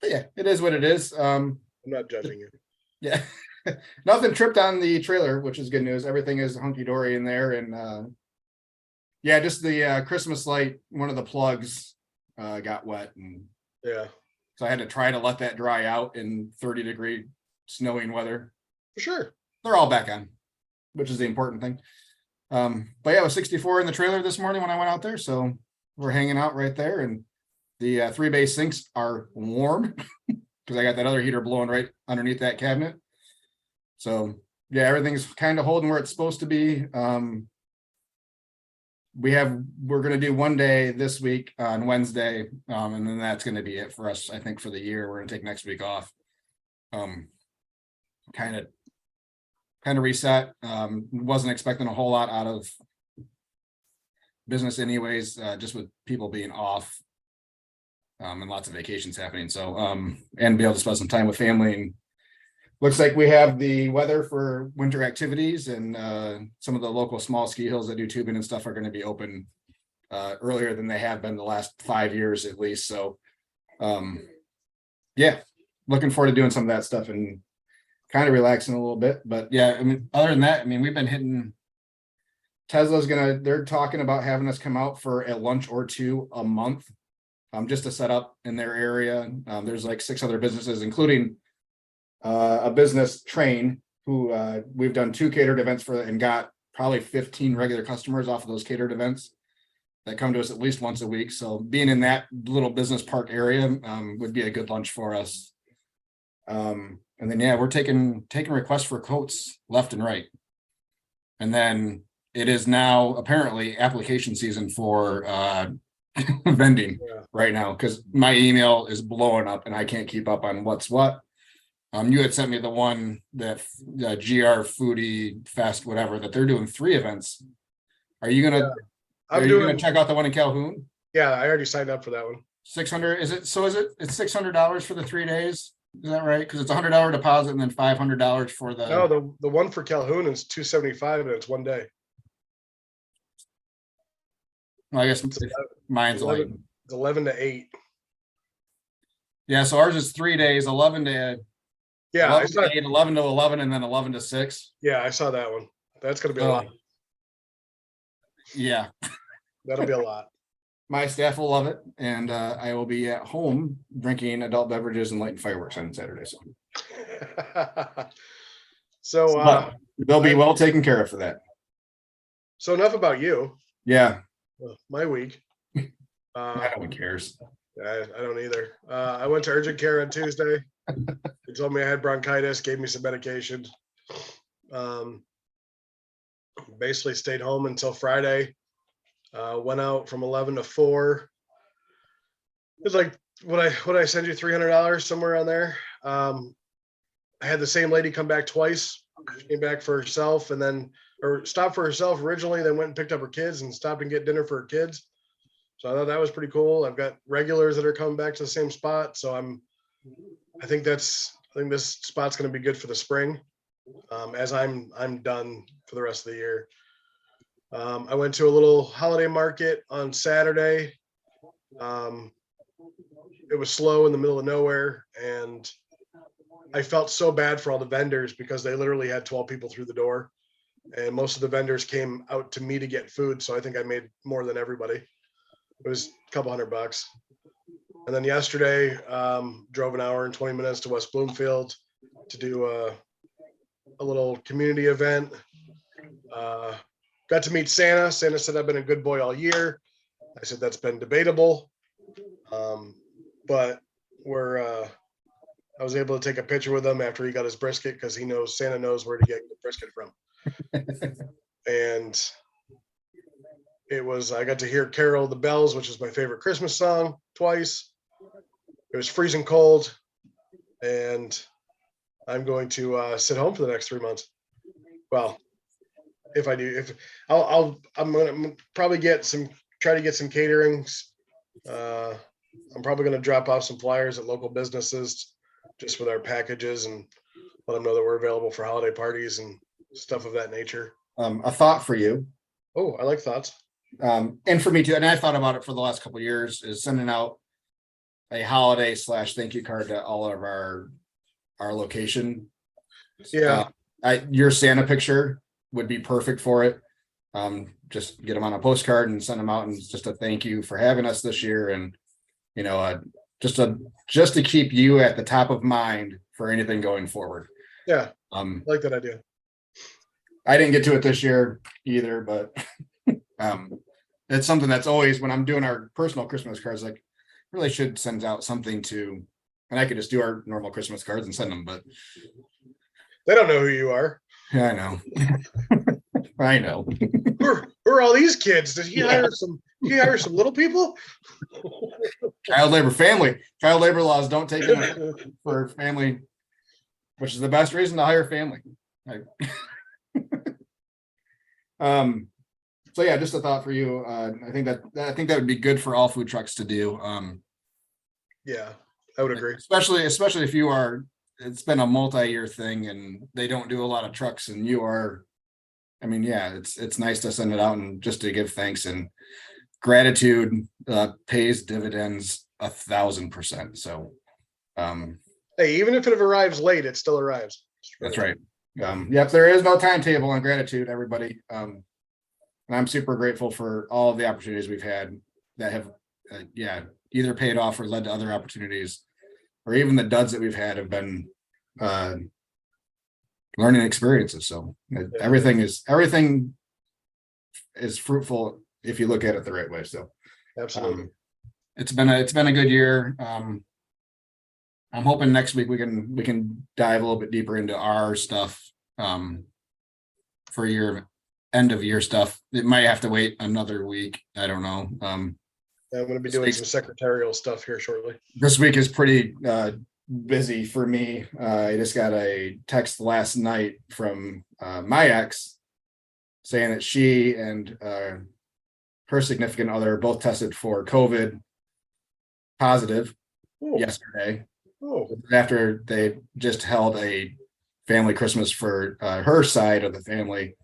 yeah, it is what it is. I'm not judging you. Yeah. Nothing tripped on the trailer, which is good news. Everything is hunky-dory in there. And just the Christmas light, one of the plugs got wet, and so I had to try to let that dry out in 30-degree snowing weather. For sure. They're all back on, which is the important thing. But yeah, it was 64 in the trailer this morning when I went out there. So we're hanging out right there, and the 3-bay sinks are warm because I got that other heater blowing right underneath that cabinet. So yeah, everything's kind of holding where it's supposed to be. we're going to do one day this week on Wednesday. And then that's going to be it for us. I think for the year, we're going to take next week off. Kind of reset. Wasn't expecting a whole lot out of business anyways, just with people being off. And lots of vacations happening. So, and be able to spend some time with family. And looks like we have the weather for winter activities, and some of the local small ski hills that do tubing and stuff are going to be open earlier than they have been the last 5 years at least. So, yeah, looking forward to doing some of that stuff and kind of relaxing a little bit. But yeah, I mean, other than that, I mean, we've been hitting. They're talking about having us come out for a lunch or two a month. Just to set up in their area. There's like 6 other businesses, including a business, Train, who we've done 2 catered events for and got probably 15 regular customers off of those catered events that come to us at least once a week. So being in that little business park area would be a good lunch for us. And then, yeah, we're taking requests for quotes left and right. And then it is now apparently application season for vending right now, because my email is blowing up and I can't keep up on what's what. You had sent me the one that GR Foodie Fest, whatever, that they're doing 3 events. Are you gonna gonna check out the one in Calhoun? Yeah, I already signed up for that one. 600, is it? It's $600 for the 3 days, is that right? Because it's $100 deposit and then $500 for the. No, the one for Calhoun is $275 and it's one day. Well, I guess mine's 11, 11 to 8. Yeah, so ours is 3 days, 11 to. Yeah, 11 to 8, 11 to 11, and then 11 to 6. Yeah, I saw that one. That's going to be a lot. Yeah, that'll be a lot. My staff will love it, and I will be at home drinking adult beverages and lighting fireworks on Saturday. So they'll be well taken care of for that. So enough about you. Yeah, my week. No one cares. I don't either. I went to urgent care on Tuesday. They told me I had bronchitis, gave me some medication. Basically stayed home until Friday. Went out from 11 to 4. It was like, what I send you $300 somewhere on there. I had the same lady come back twice. She came back for herself or stopped for herself originally, then went and picked up her kids and stopped and get dinner for her kids. So I thought that was pretty cool. I've got regulars that are coming back to the same spot. So I think this spot's going to be good for the spring. As I'm done for the rest of the year. I went to a little holiday market on Saturday. It was slow in the middle of nowhere, and I felt so bad for all the vendors because they literally had 12 people through the door, and most of the vendors came out to me to get food. So I think I made more than everybody. It was a couple $100. And then yesterday, drove an hour and 20 minutes to West Bloomfield to do a little community event. Got to meet Santa. Santa said I've been a good boy all year. I said that's been debatable, but I was able to take a picture with him after he got his brisket because Santa knows where to get the brisket from. And I got to hear Carol of the Bells, which is my favorite Christmas song, twice. It was freezing cold, and I'm going to sit home for the next 3 months. Well, if I do, I'm going to probably try to get some caterings. I'm probably going to drop off some flyers at local businesses just with our packages and let them know that we're available for holiday parties and stuff of that nature. A thought for you. Oh, I like thoughts. And for me too. And I thought about it for the last couple of years, is sending out a holiday / thank you card to all of our location. Yeah. Your Santa picture would be perfect for it. Just get them on a postcard and send them out, and just a thank you for having us this year. And, just to keep you at the top of mind for anything going forward. Yeah. I like that idea. I didn't get to it this year either, but it's something that's always, when I'm doing our personal Christmas cards, like, really should send out something to, and I could just do our normal Christmas cards and send them, but they don't know who you are. Yeah, I know. I know. Who are all these kids? Did he hire some? He hire some little people? Child labor laws don't take in for family, which is the best reason to hire family. So yeah, just a thought for you. I think that would be good for all food trucks to do. Yeah, I would agree. Especially if you are, it's been a multi-year thing and they don't do a lot of trucks and you are, I mean, yeah, it's nice to send it out and just to give thanks, and gratitude pays dividends 1,000%. So Hey, even if it arrives late, it still arrives. that's right. Yep, there is no timetable on gratitude, everybody. And I'm super grateful for all of the opportunities we've had that have either paid off or led to other opportunities, or even the duds that we've had have been learning experiences. So everything is fruitful if you look at it the right way. So Absolutely. It's been a good year. I'm hoping next week we can dive a little bit deeper into our stuff for your end of year stuff. It might have to wait another week. I don't know. I'm going to be doing some secretarial stuff here shortly. This week is pretty busy for me. I just got a text last night from my ex saying that she and her significant other both tested for COVID positive yesterday. After they just held a family Christmas for her side of the family.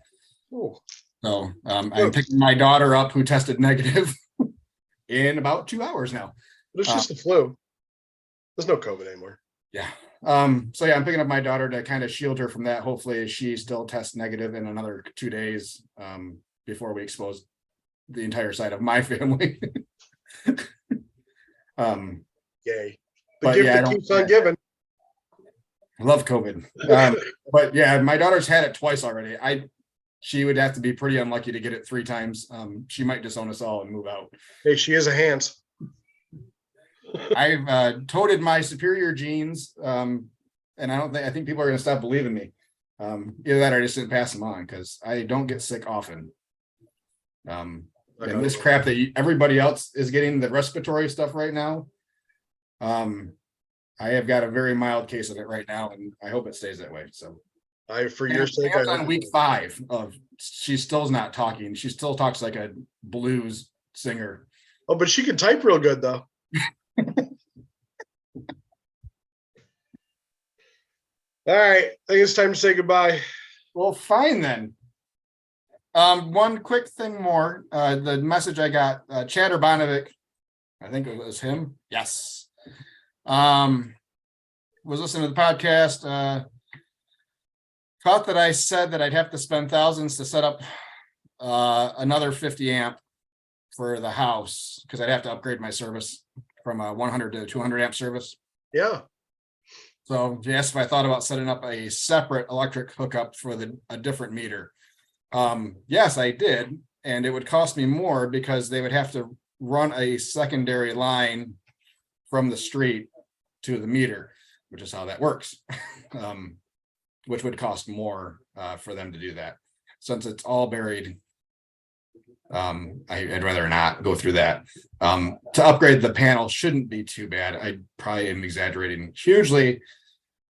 So I'm picking my daughter up who tested negative in about 2 hours now. But it's just the flu. There's no COVID anymore. Yeah. So yeah, I'm picking up my daughter to kind of shield her from that. Hopefully she still tests negative in another 2 days before we expose the entire side of my family. Yay. The gift that keeps on giving. I love COVID. But yeah, my daughter's had it twice already. She would have to be pretty unlucky to get it 3 times. She might disown us all and move out. Hey, she is a Hans. I've toted my superior genes, and I think people are going to stop believing me. Either that or I just didn't pass them on because I don't get sick often. And this crap that everybody else is getting, the respiratory stuff right now, I have got a very mild case of it right now, and I hope it stays that way. So for your sake, on week 5 of she still's not talking. She still talks like a blues singer. Oh, but she can type real good though. All right, I think it's time to say goodbye. Well, fine then. One quick thing more. The message I got, Chad Urbanovic, I think it was him. Yes. Was listening to the podcast. Thought that I said that I'd have to spend thousands to set up another 50 amp for the house because I'd have to upgrade my service from a 100 to 200 amp service. Yeah. So he asked if I thought about setting up a separate electric hookup for a different meter. Yes, I did. And it would cost me more because they would have to run a secondary line from the street to the meter, which is how that works. Which would cost more for them to do that. Since it's all buried, I'd rather not go through that. To upgrade the panel shouldn't be too bad. I probably am exaggerating hugely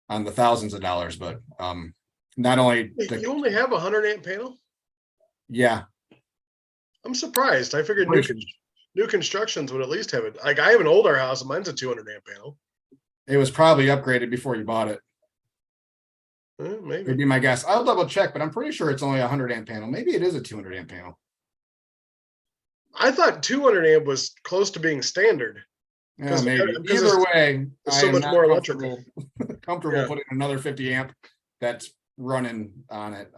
on the thousands of dollars, but not only you only have a 100 amp panel. Yeah, I'm surprised. I figured new constructions would at least have it. Like I have an older house and mine's a 200 amp panel. It was probably upgraded before you bought it. Maybe. Would be my guess. I'll double check, but I'm pretty sure it's only a 100 amp panel. Maybe it is a 200 amp panel. I thought 200 amp was close to being standard. Yeah, maybe. Either way, it's so much more electrical. Comfortable putting another 50 amp that's running on it.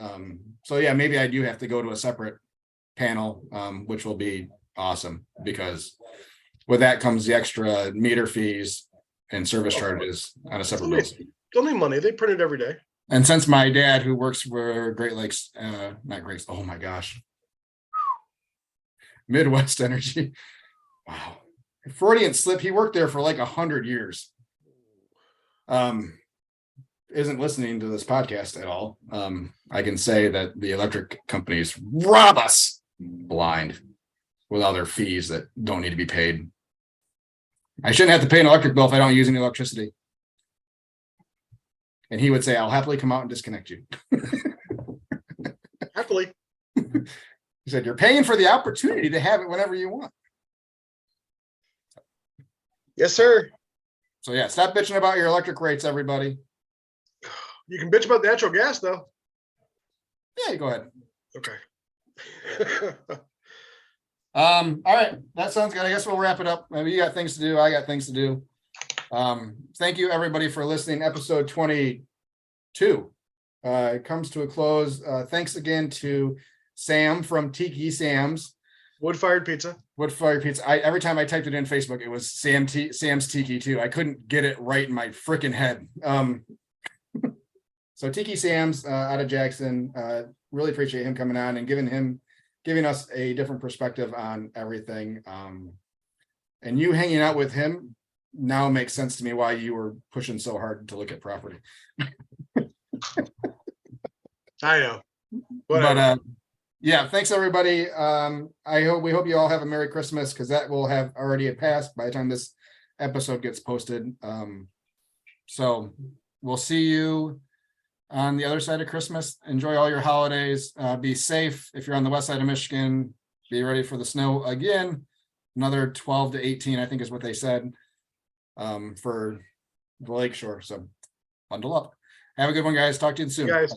So yeah, maybe I do have to go to a separate panel, which will be awesome because with that comes the extra meter fees and service charges on a separate bill. Don't need money. They print it every day. And since my dad, who works for Great Lakes, not Great, oh my gosh, Midwest Energy. Wow. Freudian slip. He worked there for like 100 years. isn't listening to this podcast at all, I can say that the electric companies rob us blind with all their fees that don't need to be paid. I shouldn't have to pay an electric bill if I don't use any electricity. And he would say, I'll happily come out and disconnect you. Happily. He said, you're paying for the opportunity to have it whenever you want. Yes, sir. So yeah, stop bitching about your electric rates, everybody. You can bitch about natural gas though. Yeah, you go ahead. Okay. All right, that sounds good. I guess we'll wrap it up. Maybe you got things to do. I got things to do. Thank you everybody for listening. Episode 22 it comes to a close. Thanks again to Sam from Tiki Sam's. Wood-fired pizza. Wood-fired pizza. Every time I typed it in Facebook, it was Sam's Tiki too. I couldn't get it right in my freaking head. So Tiki Sam's out of Jackson. Really appreciate him coming on and giving us a different perspective on everything. And you hanging out with him now makes sense to me why you were pushing so hard to look at property. I know. Whatever. But yeah, thanks everybody. We hope you all have a Merry Christmas, because that will have already passed by the time this episode gets posted. So we'll see you on the other side of Christmas. Enjoy all your holidays. Be safe. If you're on the west side of Michigan, be ready for the snow again. Another 12 to 18, I think is what they said, for the lakeshore. So bundle up. Have a good one, guys. Talk to you soon. Guys.